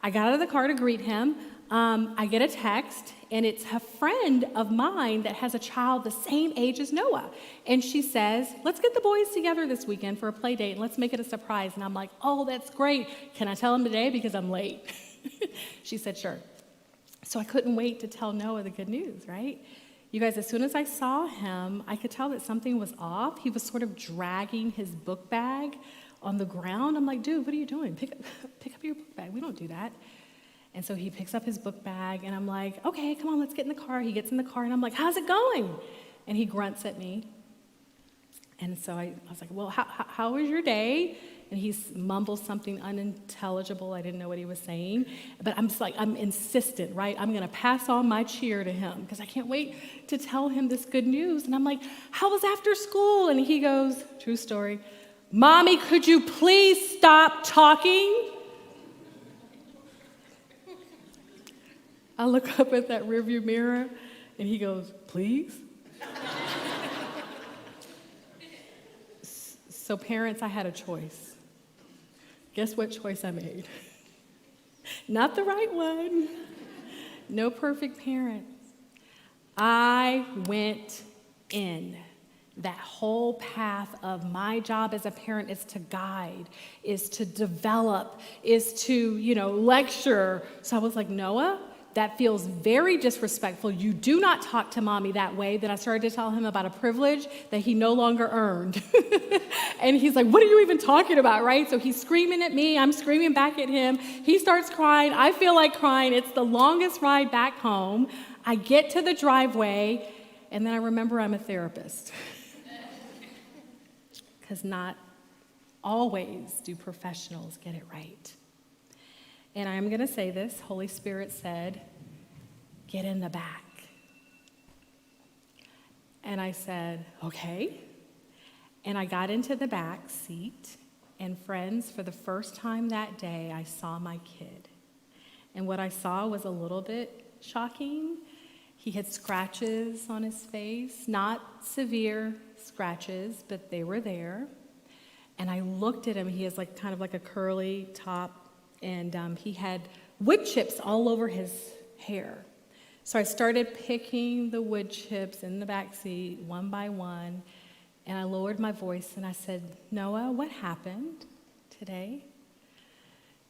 I got out of the car to greet him. I get a text, and it's a friend of mine that has a child the same age as Noah. And she says, let's get the boys together this weekend for a play date, and let's make it a surprise. And I'm like, oh, that's great. Can I tell him today because I'm late? She said, sure. So I couldn't wait to tell Noah the good news, right? You guys, as soon as I saw him, I could tell that something was off. He was sort of dragging his book bag on the ground. I'm like, dude, what are you doing? Pick up your book bag. We don't do that. And so he picks up his book bag, and I'm like, okay, come on, let's get in the car. He gets in the car, and I'm like, how's it going? And he grunts at me. And so I was like, well, how was your day? And he mumbles something unintelligible. I didn't know what he was saying. But I'm just like, I'm insistent, right? I'm going to pass on my cheer to him because I can't wait to tell him this good news. And I'm like, how was after school? And he goes, true story, Mommy, could you please stop talking? I look up at that rearview mirror, and he goes, please? So parents, I had a choice. Guess what choice I made? Not the right one. No perfect parents. I went in. That whole path of my job as a parent is to guide, is to develop, is to, lecture. So I was like, Noah, that feels very disrespectful. You do not talk to Mommy that way. Then I started to tell him about a privilege that he no longer earned. And he's like, what are you even talking about, right? So he's screaming at me. I'm screaming back at him. He starts crying. I feel like crying. It's the longest ride back home. I get to the driveway, and then I remember I'm a therapist. Because not always do professionals get it right. And I'm going to say this, Holy Spirit said, get in the back. And I said, okay. And I got into the back seat, and friends, for the first time that day, I saw my kid. And what I saw was a little bit shocking. He had scratches on his face, not severe scratches, but they were there. And I looked at him. He has kind of like a curly top. And he had wood chips all over his hair. So I started picking the wood chips in the back seat one by one, and I lowered my voice and I said, Noah, what happened today?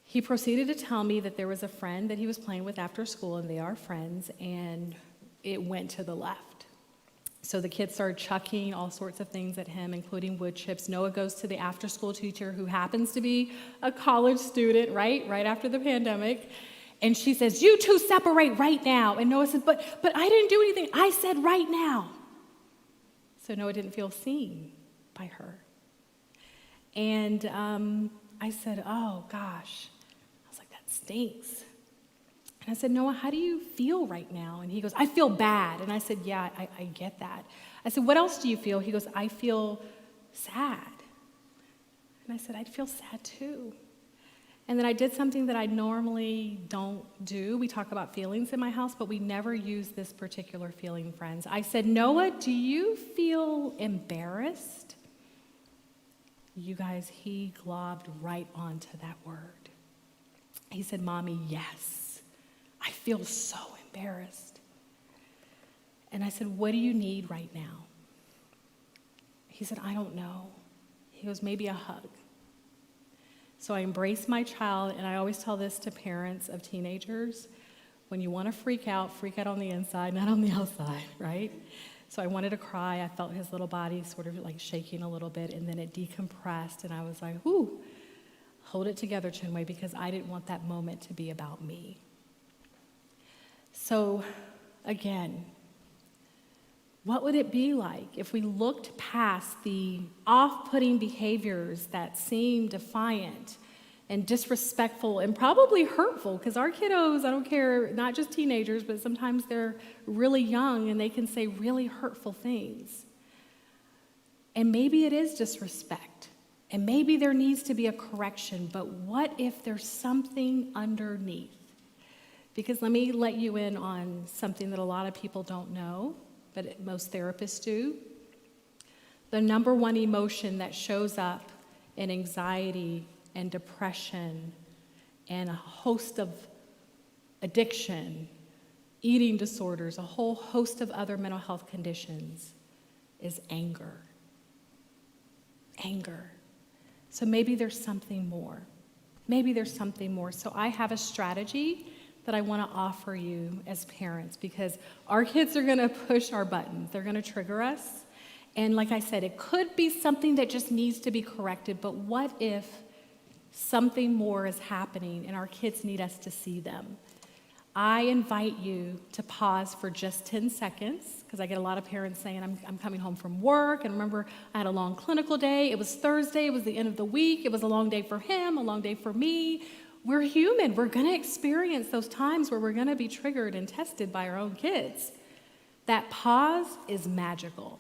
He proceeded to tell me that there was a friend that he was playing with after school, and they are friends, and it went to the left. So the kids started chucking all sorts of things at him, including wood chips. Noah goes to the after-school teacher, who happens to be a college student, right after the pandemic. And she says, you two separate right now. And Noah says, but I didn't do anything. I said right now. So Noah didn't feel seen by her. And I said, oh, gosh. I was like, that stinks. And I said, Noah, how do you feel right now? And he goes, I feel bad. And I said, yeah, I get that. I said, what else do you feel? He goes, I feel sad. And I said, I'd feel sad too. And then I did something that I normally don't do. We talk about feelings in my house, but we never use this particular feeling, friends. I said, Noah, do you feel embarrassed? You guys, he globbed right onto that word. He said, Mommy, yes. I feel so embarrassed. And I said, what do you need right now? He said, I don't know. He goes, maybe a hug. So I embraced my child, and I always tell this to parents of teenagers. When you want to freak out on the inside, not on the outside, right? So I wanted to cry. I felt his little body sort of shaking a little bit, and then it decompressed, and I was like, whoo, hold it together, Chinwe, because I didn't want that moment to be about me. So again? What would it be like if we looked past the off-putting behaviors that seem defiant and disrespectful and probably hurtful? Because our kiddos, I don't care, not just teenagers, but sometimes they're really young and they can say really hurtful things. And maybe it is disrespect. And maybe there needs to be a correction. But what if there's something underneath? Because let me let you in on something that a lot of people don't know, but most therapists do. The number one emotion that shows up in anxiety and depression and a host of addiction, eating disorders, a whole host of other mental health conditions is anger. Anger. So maybe there's something more. Maybe there's something more. So I have a strategy that I want to offer you as parents, because our kids are going to push our buttons. They're going to trigger us. And like I said, it could be something that just needs to be corrected, but what if something more is happening and our kids need us to see them? I invite you to pause for just 10 seconds, because I get a lot of parents saying, I'm coming home from work, and remember, I had a long clinical day. It was Thursday. It was the end of the week. It was a long day for him, a long day for me. We're human. We're going to experience those times where we're going to be triggered and tested by our own kids. That pause is magical.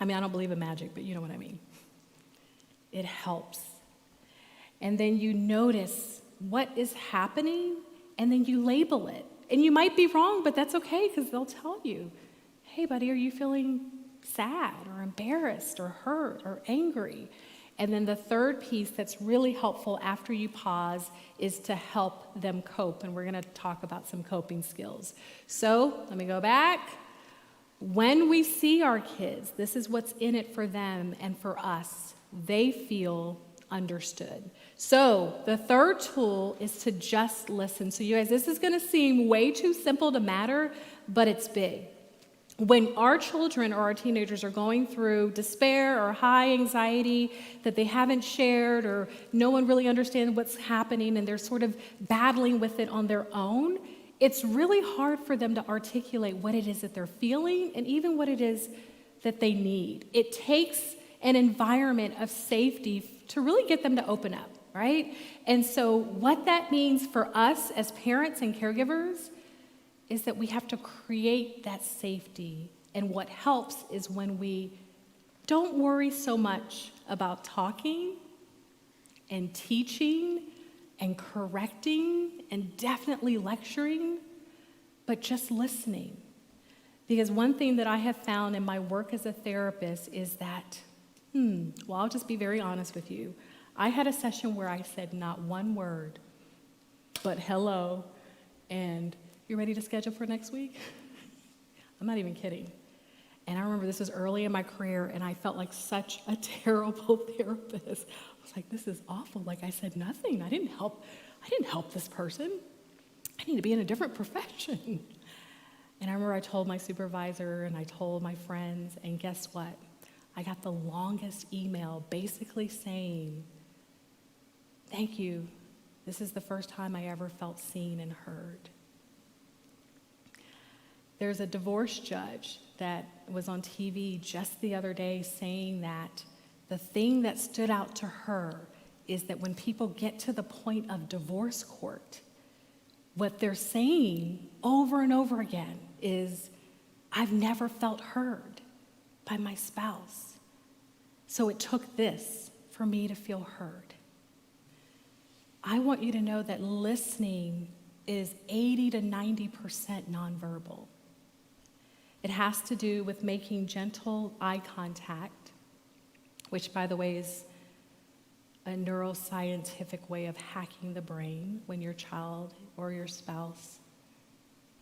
I mean, I don't believe in magic, but you know what I mean. It helps. And then you notice what is happening, and then you label it. And you might be wrong, but that's okay, because they'll tell you, hey, buddy, are you feeling sad or embarrassed or hurt or angry? And then the third piece that's really helpful after you pause is to help them cope. And we're going to talk about some coping skills. So let me go back. When we see our kids, this is what's in it for them and for us. They feel understood. So the third tool is to just listen. So you guys, this is going to seem way too simple to matter, but it's big. When our children or our teenagers are going through despair or high anxiety that they haven't shared, or no one really understands what's happening and they're sort of battling with it on their own, it's really hard for them to articulate what it is that they're feeling and even what it is that they need. It takes an environment of safety to really get them to open up, right? And so what that means for us as parents and caregivers is that we have to create that safety. And what helps is when we don't worry so much about talking and teaching and correcting and definitely lecturing, but just listening. Because one thing that I have found in my work as a therapist is that, well, I'll just be very honest with you. I had a session where I said not one word, but hello, and you ready to schedule for next week? I'm not even kidding. And I remember this was early in my career, and I felt like such a terrible therapist. I was like, this is awful. Like, I said nothing. I didn't help this person. I need to be in a different profession. And I remember I told my supervisor and I told my friends, and guess what? I got the longest email basically saying, thank you. This is the first time I ever felt seen and heard. There's a divorce judge that was on TV just the other day saying that the thing that stood out to her is that when people get to the point of divorce court, what they're saying over and over again is, I've never felt heard by my spouse. So it took this for me to feel heard. I want you to know that listening is 80 to 90% nonverbal. It has to do with making gentle eye contact, which, by the way, is a neuroscientific way of hacking the brain when your child or your spouse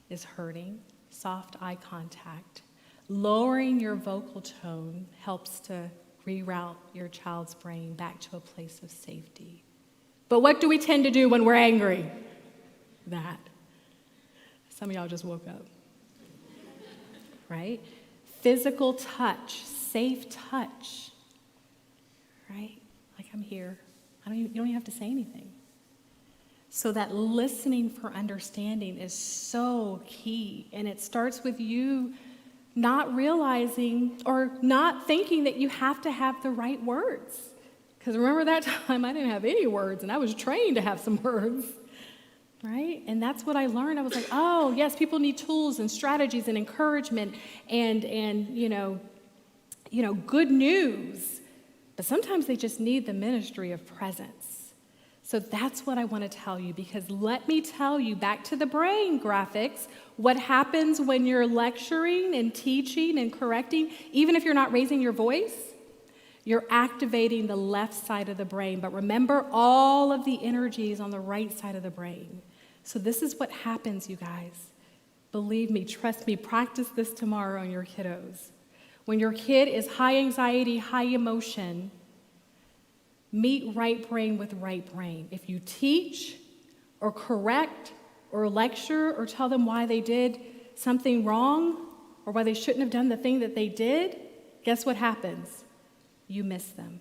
is hurting. Soft eye contact. Lowering your vocal tone helps to reroute your child's brain back to a place of safety. But what do we tend to do when we're angry? That. Some of y'all just woke up. Right? Physical touch, safe touch, right? Like, I'm here. You don't even have to say anything. So that listening for understanding is so key. And it starts with you not realizing or not thinking that you have to have the right words. Because remember that time I didn't have any words and I was trained to have some words, right? And that's what I learned. I was like, oh, yes, people need tools and strategies and encouragement and good news. But sometimes they just need the ministry of presence. So that's what I want to tell you, because let me tell you, back to the brain graphics, what happens when you're lecturing and teaching and correcting, even if you're not raising your voice, you're activating the left side of the brain. But remember, all of the energy is on the right side of the brain. So this is what happens, you guys. Believe me, trust me, practice this tomorrow on your kiddos. When your kid is high anxiety, high emotion, meet right brain with right brain. If you teach or correct or lecture or tell them why they did something wrong or why they shouldn't have done the thing that they did, guess what happens? You miss them.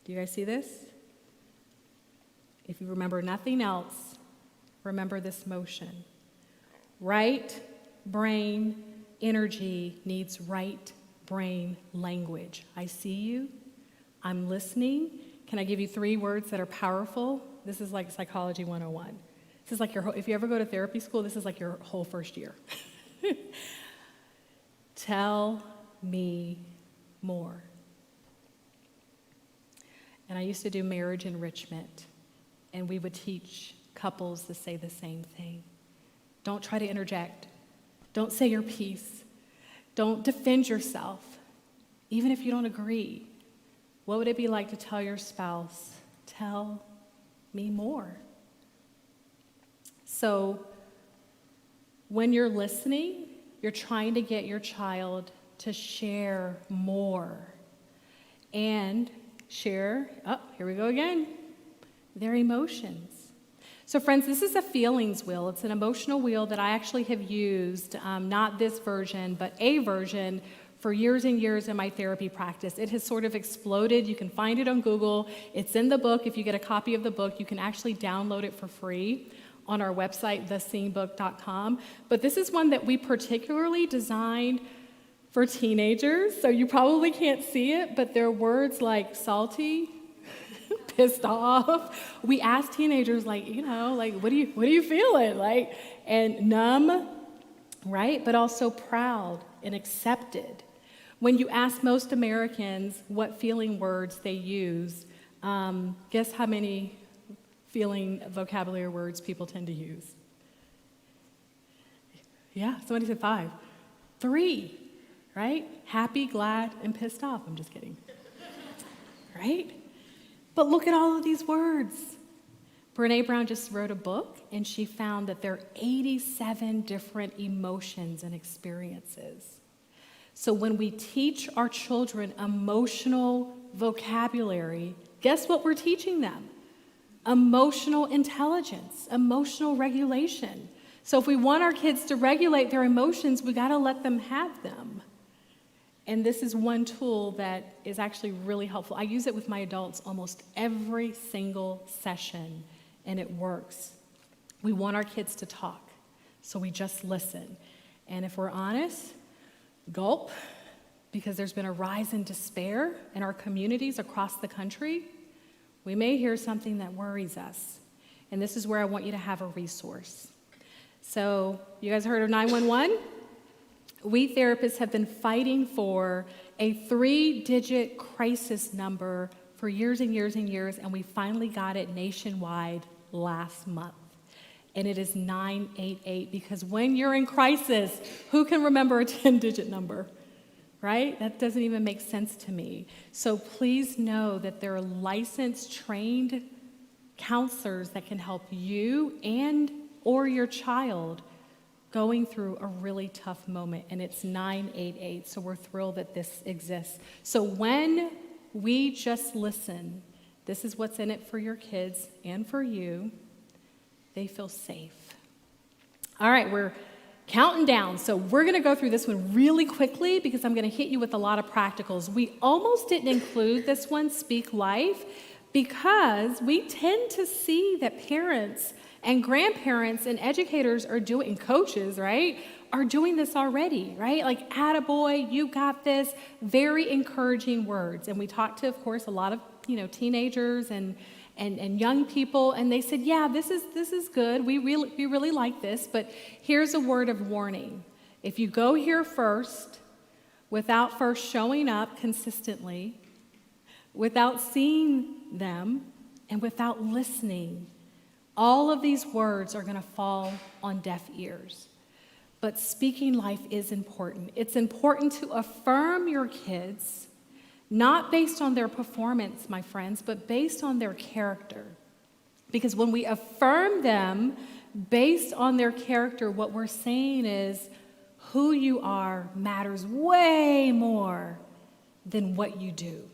Do you guys see this? If you remember nothing else, remember this motion. Right brain energy needs right brain language. I see you. I'm listening. Can I give you 3 words that are powerful? This is like Psychology 101. This is like if you ever go to therapy school, this is like your whole first year. Tell me more. And I used to do marriage enrichment, and we would teach couples to say the same thing. Don't try to interject. Don't say your piece. Don't defend yourself, even if you don't agree. What would it be like to tell your spouse, tell me more? So when you're listening, you're trying to get your child to share more and share, here we go again, their emotions. So friends, this is a feelings wheel. It's an emotional wheel that I actually have used, not this version, but a version for years and years in my therapy practice. It has sort of exploded. You can find it on Google. It's in the book. If you get a copy of the book, you can actually download it for free on our website, theseeingbook.com. But this is one that we particularly designed for teenagers. So you probably can't see it, but there are words like salty, pissed off. We ask teenagers, what are you feeling? And numb, right? But also proud and accepted. When you ask most Americans what feeling words they use, guess how many feeling vocabulary words people tend to use? Yeah, somebody said 5. 3, right? Happy, glad, and pissed off. I'm just kidding. Right? But look at all of these words. Brene Brown just wrote a book, and she found that there are 87 different emotions and experiences. So when we teach our children emotional vocabulary, guess what we're teaching them? Emotional intelligence, emotional regulation. So if we want our kids to regulate their emotions, we got to let them have them. And this is one tool that is actually really helpful. I use it with my adults almost every single session, and it works. We want our kids to talk, so we just listen. And if we're honest, gulp, because there's been a rise in despair in our communities across the country. We may hear something that worries us. And this is where I want you to have a resource. So, you guys heard of 911? We therapists have been fighting for a 3-digit crisis number for years and years and years, and we finally got it nationwide last month. And it is 988, because when you're in crisis, who can remember a 10-digit number, right? That doesn't even make sense to me. So please know that there are licensed, trained counselors that can help you and or your child going through a really tough moment, and it's 988, so we're thrilled that this exists. So when we just listen, this is what's in it for your kids and for you. They feel safe. All right, we're counting down. So we're going to go through this one really quickly because I'm going to hit you with a lot of practicals. We almost didn't include this one, Speak Life, because we tend to see that parents and grandparents and educators are doing, and coaches, right, are doing this already, right? Like, attaboy, you got this, very encouraging words. And we talked to, of course, a lot of, teenagers and young people, and they said, yeah, this is good. We really like this, but here's a word of warning. If you go here first, without first showing up consistently, without seeing them, and without listening, all of these words are going to fall on deaf ears. But speaking life is important. It's important to affirm your kids, not based on their performance, my friends, but based on their character. Because when we affirm them based on their character, what we're saying is who you are matters way more than what you do.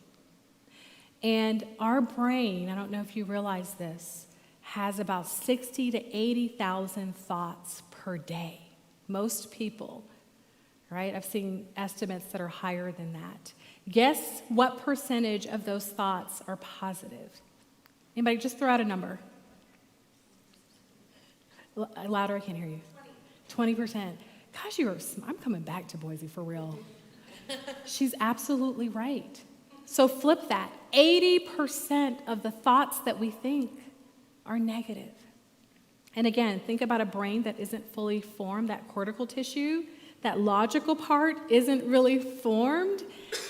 And our brain, I don't know if you realize this, has about 60 to 80,000 thoughts per day. Most people, right? I've seen estimates that are higher than that. Guess what percentage of those thoughts are positive? Anybody, just throw out a number. Louder, I can't hear you. 20%. Gosh, I'm coming back to Boise for real. She's absolutely right. So flip that. 80% of the thoughts that we think are negative. And again, think about a brain that isn't fully formed, that cortical tissue, that logical part isn't really formed.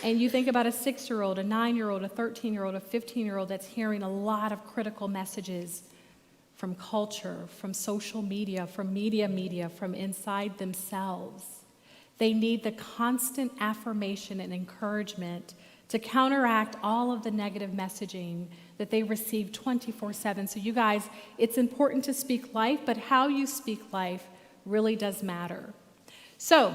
And you think about a 6-year-old, a 9-year-old, a 13-year-old, a 15-year-old that's hearing a lot of critical messages from culture, from social media, from media, from inside themselves. They need the constant affirmation and encouragement to counteract all of the negative messaging that they receive 24/7. So you guys, it's important to speak life, but how you speak life really does matter. So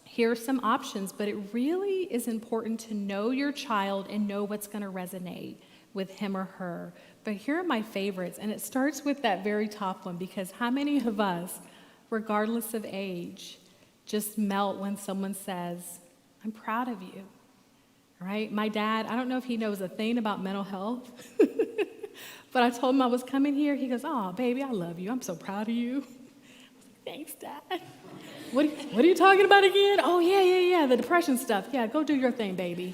here are some options, but it really is important to know your child and know what's going to resonate with him or her. But here are my favorites, and it starts with that very top one, because how many of us, regardless of age, just melt when someone says, I'm proud of you, right? My dad, I don't know if he knows a thing about mental health, but I told him I was coming here. He goes, oh, baby, I love you. I'm so proud of you. I was like, thanks, Dad. What are you talking about again? Oh, yeah, the depression stuff. Yeah, go do your thing, baby.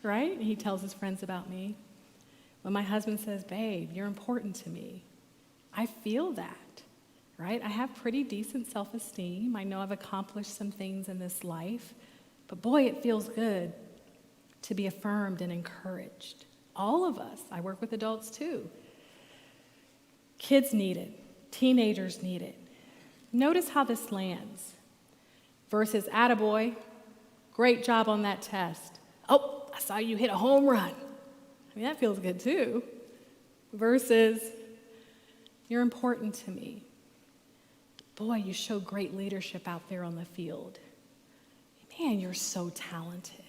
Right? And he tells his friends about me. When my husband says, babe, you're important to me, I feel that, right? I have pretty decent self-esteem. I know I've accomplished some things in this life, but boy, it feels good to be affirmed and encouraged. All of us. I work with adults too. Kids need it. Teenagers need it. Notice how this lands. Versus, attaboy, great job on that test. Oh, I saw you hit a home run. I mean, that feels good too. Versus, you're important to me. Boy, you show great leadership out there on the field. Man, you're so talented.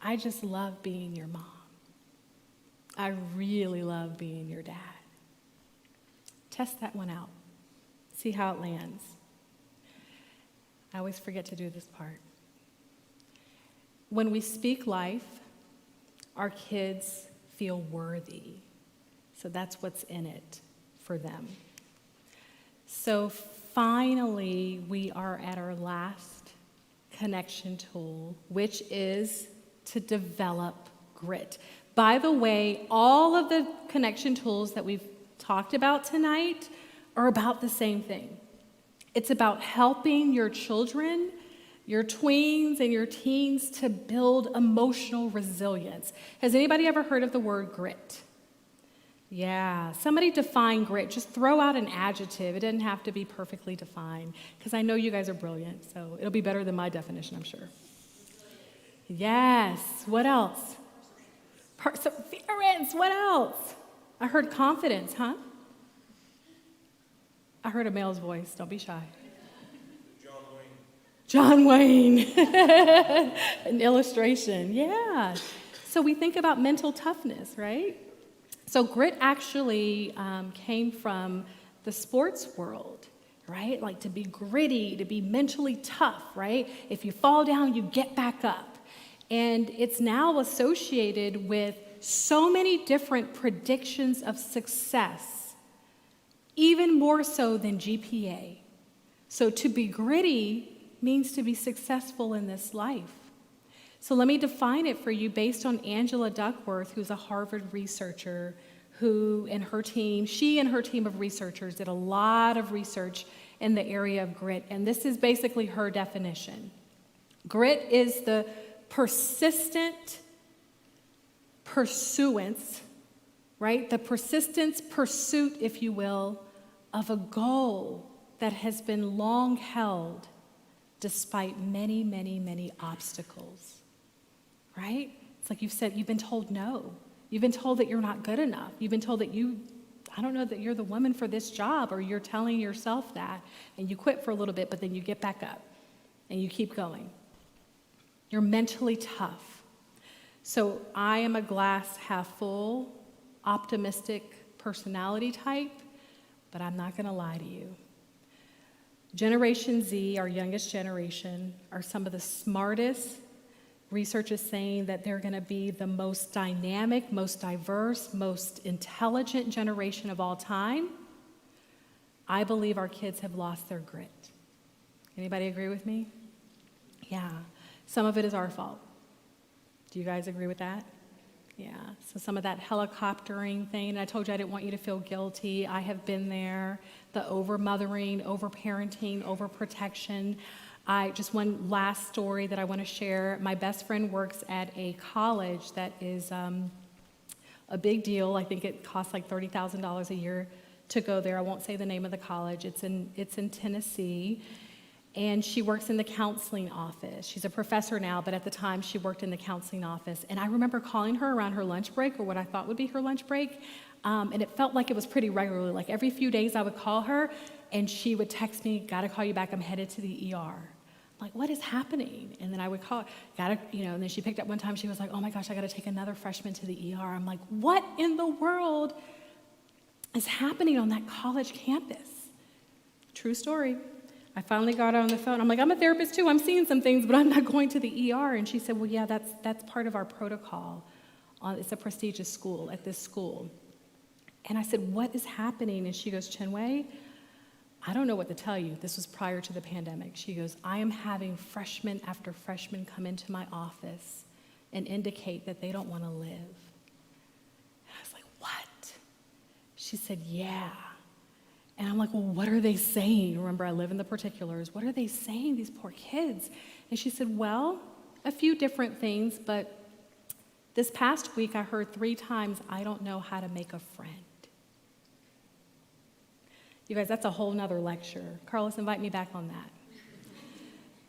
I just love being your mom. I really love being your dad. Test that one out. See how it lands. I always forget to do this part. When we speak life, our kids feel worthy. So that's what's in it for them. So finally, we are at our last connection tool, which is to develop grit. By the way, all of the connection tools that we've talked about tonight are about the same thing. It's about helping your children, your tweens and your teens to build emotional resilience. Has anybody ever heard of the word grit? Yeah, somebody define grit. Just throw out an adjective. It doesn't have to be perfectly defined, because I know you guys are brilliant, so it'll be better than my definition, I'm sure. Yes, what else? Perseverance, what else? I heard confidence, huh? I heard a male's voice, don't be shy. John Wayne. An illustration, yeah. So we think about mental toughness, right? So grit actually came from the sports world, right? Like to be gritty, to be mentally tough, right? If you fall down, you get back up. And it's now associated with so many different predictions of success, even more so than GPA. So to be gritty means to be successful in this life. So let me define it for you based on Angela Duckworth, who's a Harvard researcher, she and her team of researchers did a lot of research in the area of grit, and this is basically her definition. Grit is the persistent pursuance, right? The persistence pursuit, if you will, of a goal that has been long held despite many, many, many obstacles, right? It's like you've been told no. You've been told that you're not good enough. You've been told that I don't know that you're the woman for this job, or you're telling yourself that, and you quit for a little bit, but then you get back up and you keep going. You're mentally tough. So I am a glass half full, optimistic personality type, but I'm not gonna lie to you. Generation Z, our youngest generation, are some of the smartest. Research is saying that they're going to be the most dynamic, most diverse, most intelligent generation of all time. I believe our kids have lost their grit. Anybody agree with me? Yeah. Some of it is our fault. Do you guys agree with that? Yeah. So some of that helicoptering thing, and I told you I didn't want you to feel guilty. I have been there. The over-mothering, over-parenting, over-protection. Just one last story that I want to share. My best friend works at a college that is a big deal. I think it costs like $30,000 a year to go there. I won't say the name of the college. It's in Tennessee. And she works in the counseling office. She's a professor now, but at the time she worked in the counseling office. And I remember calling her around her lunch break, or what I thought would be her lunch break. And it felt like it was pretty regularly. Like every few days I would call her, and she would text me, "Gotta call you back, I'm headed to the ER." I'm like, what is happening? And then I would call, and then she picked up one time, she was like, "Oh my gosh, I gotta take another freshman to the ER." I'm like, what in the world is happening on that college campus? True story. I finally got her on the phone. I'm like, I'm a therapist too, I'm seeing some things, but I'm not going to the ER. And she said, well, yeah, that's part of our protocol. It's a prestigious school, at this school. And I said, what is happening? And she goes, Chinwe, I don't know what to tell you. This was prior to the pandemic. She goes, I am having freshman after freshman come into my office and indicate that they don't want to live. And I was like, what? She said, yeah. And I'm like, well, what are they saying? Remember, I live in the particulars. What are they saying, these poor kids? And she said, well, a few different things, but this past week I heard 3 times, I don't know how to make a friend. You guys, that's a whole nother lecture. Carlos, invite me back on that.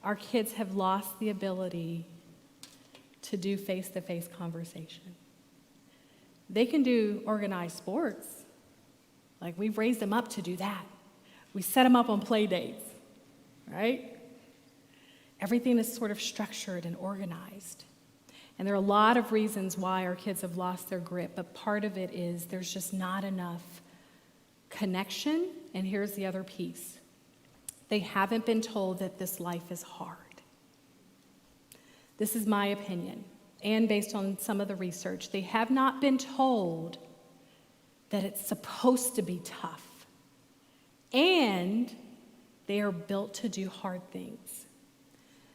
Our kids have lost the ability to do face-to-face conversation. They can do organized sports. Like, we've raised them up to do that. We set them up on play dates, right? Everything is sort of structured and organized. And there are a lot of reasons why our kids have lost their grip, but part of it is there's just not enough connection. And here's the other piece. They haven't been told that this life is hard. This is my opinion, and based on some of the research. They have not been told that it's supposed to be tough. And they are built to do hard things.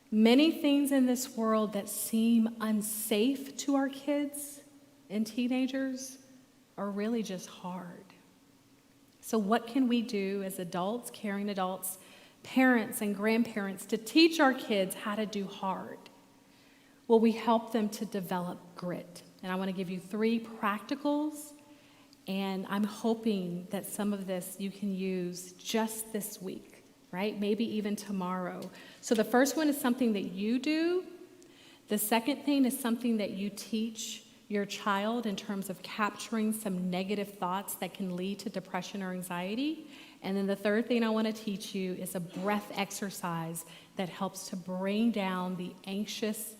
Many things in this world that seem unsafe to our kids and teenagers are really just hard. So what can we do as adults, caring adults, parents and grandparents to teach our kids how to do hard? Well, we help them to develop grit. And I want to give you 3 practicals, and I'm hoping that some of this you can use just this week, right? Maybe even tomorrow. So the first one is something that you do. The second thing is something that you teach your child in terms of capturing some negative thoughts that can lead to depression or anxiety. And then the third thing I want to teach you is a breath exercise that helps to bring down the anxious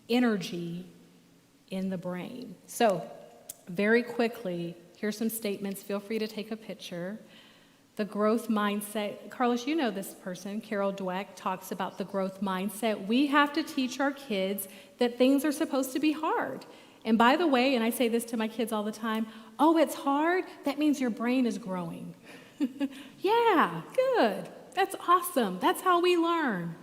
energy in the brain. So very quickly, here's some statements. Feel free to take a picture. The growth mindset, Carlos, you know this person, Carol Dweck, talks about the growth mindset. We have to teach our kids that things are supposed to be hard. And by the way, and I say this to my kids all the time, oh, it's hard? That means your brain is growing. Yeah, good. That's awesome. That's how we learn.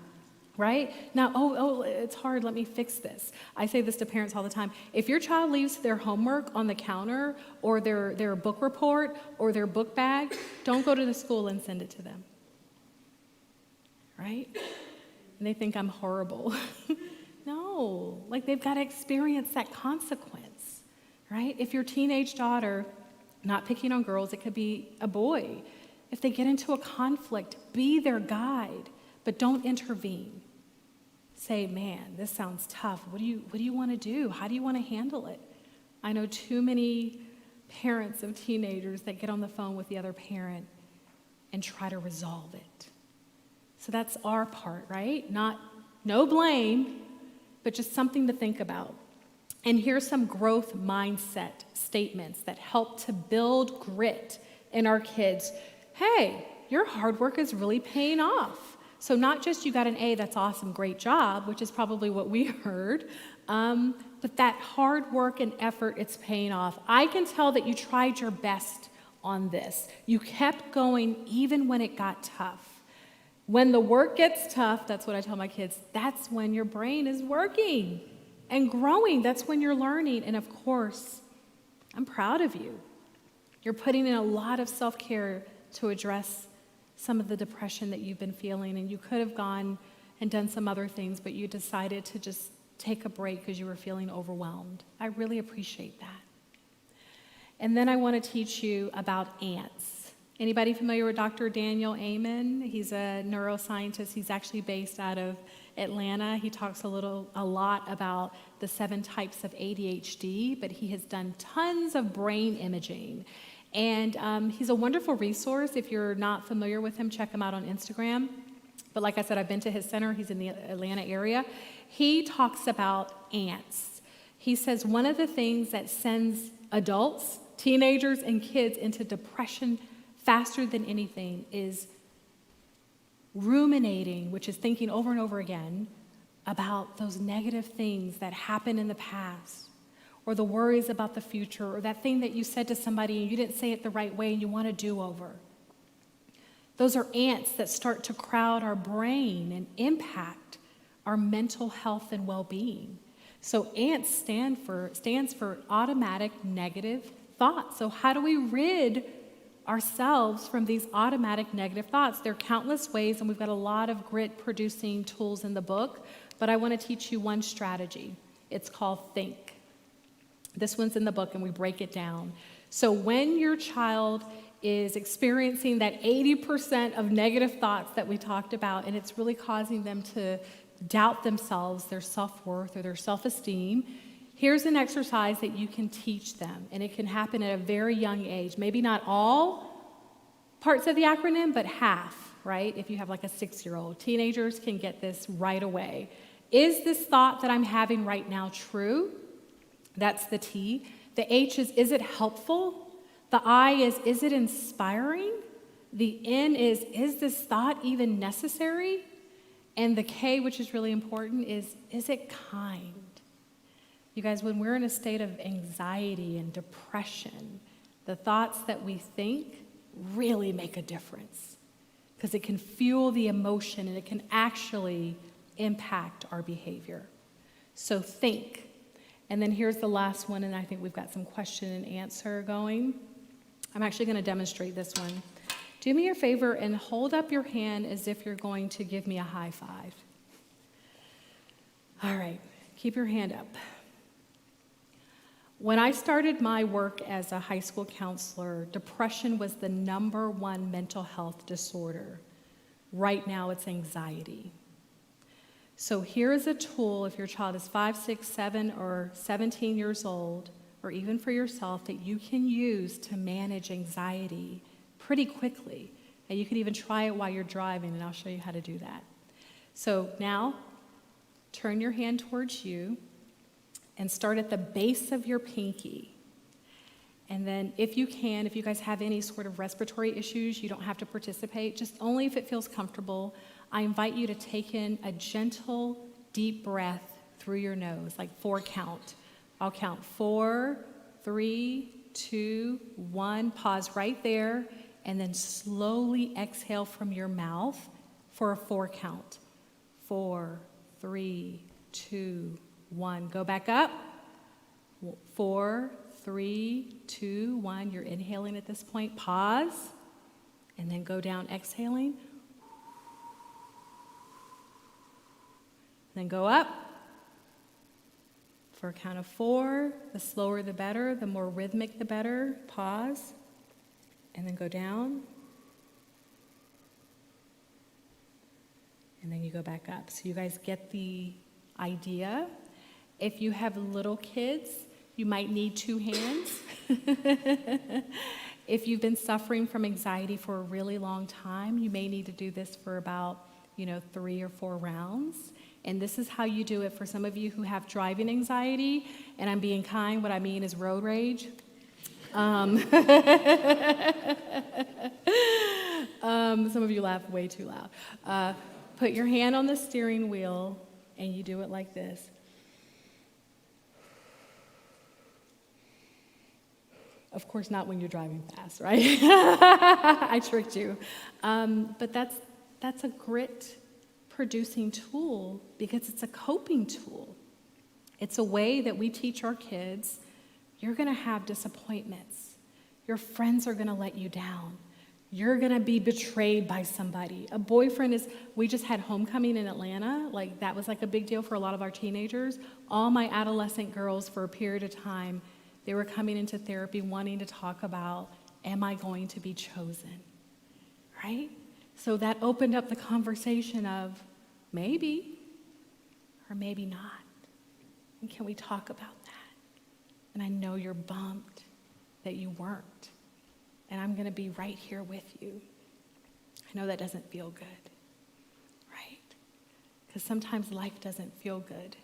Right? Now, it's hard, let me fix this. I say this to parents all the time. If your child leaves their homework on the counter or their book report or their book bag, don't go to the school and send it to them. Right? And they think I'm horrible. No, like they've got to experience that consequence. Right? If your teenage daughter, not picking on girls, it could be a boy, if they get into a conflict, be their guide, but don't intervene. Say, man, this sounds tough. What do you want to do? How do you want to handle it? I know too many parents of teenagers that get on the phone with the other parent and try to resolve it. So that's our part, right? No blame, but just something to think about. And here's some growth mindset statements that help to build grit in our kids. Hey, your hard work is really paying off. So not just you got an A, that's awesome, great job, which is probably what we heard, but that hard work and effort, it's paying off. I can tell that you tried your best on this. You kept going even when it got tough. When the work gets tough, that's what I tell my kids, that's when your brain is working and growing. That's when you're learning. And of course, I'm proud of you. You're putting in a lot of self-care to address some of the depression that you've been feeling, and you could have gone and done some other things, but you decided to just take a break because you were feeling overwhelmed. I really appreciate that. And then I want to teach you about ants. Anybody familiar with Dr. Daniel Amen? He's a neuroscientist. He's actually based out of Atlanta. He talks a lot about the 7 types of ADHD, but he has done tons of brain imaging. And he's a wonderful resource. If you're not familiar with him, check him out on Instagram. But like I said, I've been to his center. He's in the Atlanta area. He talks about ants. He says one of the things that sends adults, teenagers, and kids into depression faster than anything is ruminating, which is thinking over and over again about those negative things that happened in the past, or the worries about the future, or that thing that you said to somebody and you didn't say it the right way and you want to do over. Those are ants that start to crowd our brain and impact our mental health and well-being. So ANTS stands for automatic negative thoughts. So how do we rid ourselves from these automatic negative thoughts? There are countless ways, and we've got a lot of grit-producing tools in the book, but I want to teach you one strategy. It's called think. This one's in the book, and we break it down. So when your child is experiencing that 80% of negative thoughts that we talked about, and it's really causing them to doubt themselves, their self-worth, or their self-esteem, here's an exercise that you can teach them, and it can happen at a very young age. Maybe not all parts of the acronym, but half, right? If you have like a 6-year-old. Teenagers can get this right away. Is this thought that I'm having right now true? That's the T. The H is it helpful? The I is it inspiring? The N is this thought even necessary? And the K, which is really important, is it kind? You guys, when we're in a state of anxiety and depression, the thoughts that we think really make a difference because it can fuel the emotion and it can actually impact our behavior. So think. And then here's the last one, and I think we've got some question and answer going. I'm actually going to demonstrate this one. Do me a favor and hold up your hand as if you're going to give me a high five. All right, keep your hand up. When I started my work as a high school counselor, depression was the #1 mental health disorder. Right now, it's anxiety. So here is a tool if your child is 5, 6, 7, or 17 years old, or even for yourself, that you can use to manage anxiety pretty quickly. And you can even try it while you're driving, and I'll show you how to do that. So now, turn your hand towards you and start at the base of your pinky. And then if you guys have any sort of respiratory issues, you don't have to participate, just only if it feels comfortable. I invite you to take in a gentle, deep breath through your nose, like 4 count. I'll count 4, 3, 2, 1. Pause right there, and then slowly exhale from your mouth for a 4 count. 4, 3, 2, 1. Go back up. 4, 3, 2, 1. You're inhaling at this point. Pause. And then go down, exhaling. Then go up. For a count of 4. The slower the better. The more rhythmic the better. Pause. And then go down. And then you go back up. So you guys get the idea. If you have little kids, you might need 2 hands. If you've been suffering from anxiety for a really long time, you may need to do this for about, 3 or 4 rounds. And this is how you do it for some of you who have driving anxiety. And I'm being kind. What I mean is road rage. Some of you laugh way too loud. Put your hand on the steering wheel, and you do it like this. Of course, not when you're driving fast, right? I tricked you. But that's a grit-producing tool because it's a coping tool. It's a way that we teach our kids, you're going to have disappointments. Your friends are going to let you down. You're going to be betrayed by somebody. A boyfriend we just had homecoming in Atlanta. Like, that was like a big deal for a lot of our teenagers. All my adolescent girls, for a period of time, they were coming into therapy wanting to talk about, am I going to be chosen? Right? So that opened up the conversation of maybe or maybe not. And can we talk about that? And I know you're bummed that you weren't. And I'm going to be right here with you. I know that doesn't feel good, right? Because sometimes life doesn't feel good,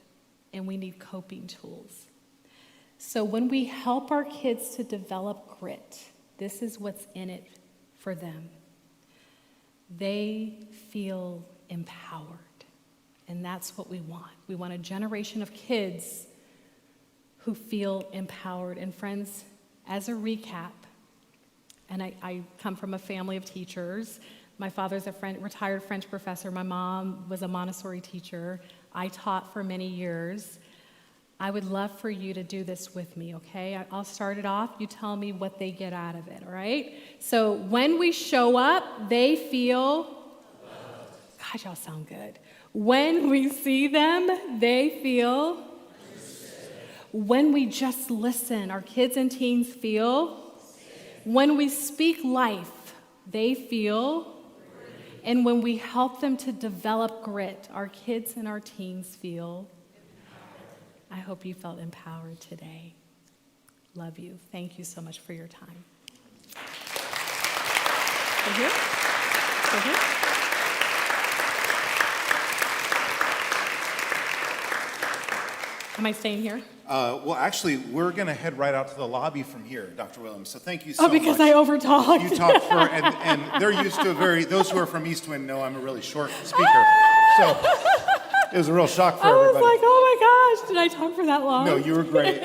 and we need coping tools. So when we help our kids to develop grit, this is what's in it for them. They feel empowered, and that's what we want. We want a generation of kids who feel empowered. And friends, as a recap, and I come from a family of teachers. My father's a retired French professor. My mom was a Montessori teacher. I taught for many years. I would love for you to do this with me, okay? I'll start it off. You tell me what they get out of it, all right? So when we show up, they feel, gosh, y'all sound good. When we see them, they feel, when we just listen, our kids and teens feel, when we speak life, they feel, and when we help them to develop grit, our kids and our teens feel. I hope you felt empowered today. Love you. Thank you so much for your time. Over here? Over here? Am I staying here? Well, actually, we're going to head right out to the lobby from here, Dr. Williams. So thank you so much. Oh, because I overtalked. You talked and they're used to those who are from East Wind know I'm a really short speaker. So it was a real shock for everybody. I was like, oh my gosh, did I talk for that long? No, you were great.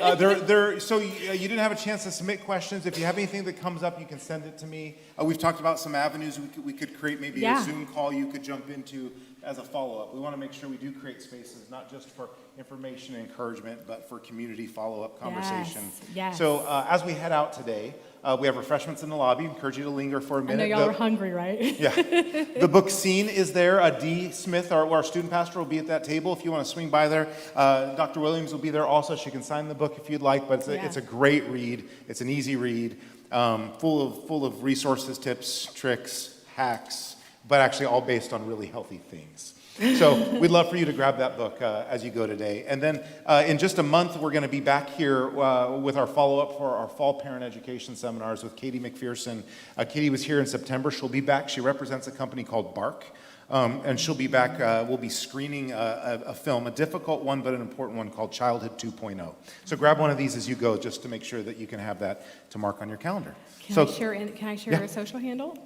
So you didn't have a chance to submit questions. If you have anything that comes up, you can send it to me. We've talked about some avenues we could create, maybe a Zoom call you could jump into as a follow-up. We want to make sure we do create spaces, not just for information and encouragement, but for community follow-up conversation. Yes. So as we head out today, we have refreshments in the lobby. Encourage you to linger for a minute. I know y'all are hungry, right? Yeah. The book Scene is there. Dee Smith, our student pastor, will be at that table if you want to swing by there. Dr. Williams will be there also. She can sign the book if you'd like, but it's a great read. It's an easy read, full of resources, tips, tricks, hacks, but actually all based on really healthy things. So we'd love for you to grab that book as you go today. And then in just a month, we're going to be back here with our follow-up for our fall parent education seminars with Katie McPherson. Katie was here in September. She'll be back. She represents a company called Bark. And she'll be back. We'll be screening a film, a difficult one, but an important one called Childhood 2.0. So grab one of these as you go, just to make sure that you can have that to mark on your calendar. Can I share Yeah. a social handle?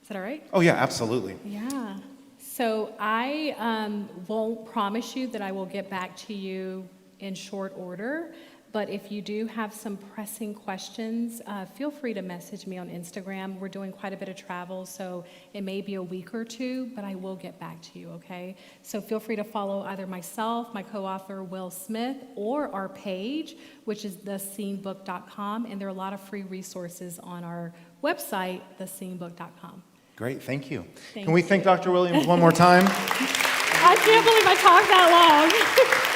Is that all right? Oh, yeah, absolutely. Yeah. So I won't promise you that I will get back to you in short order, but if you do have some pressing questions, feel free to message me on Instagram. We're doing quite a bit of travel, so it may be a week or two, but I will get back to you, okay? So feel free to follow either myself, my co-author Will Smith, or our page, which is theseenbook.com, and there are a lot of free resources on our website, theseenbook.com. Great, thank you. Thank Can we thank you. Dr. Williams one more time? I can't believe I talked that long.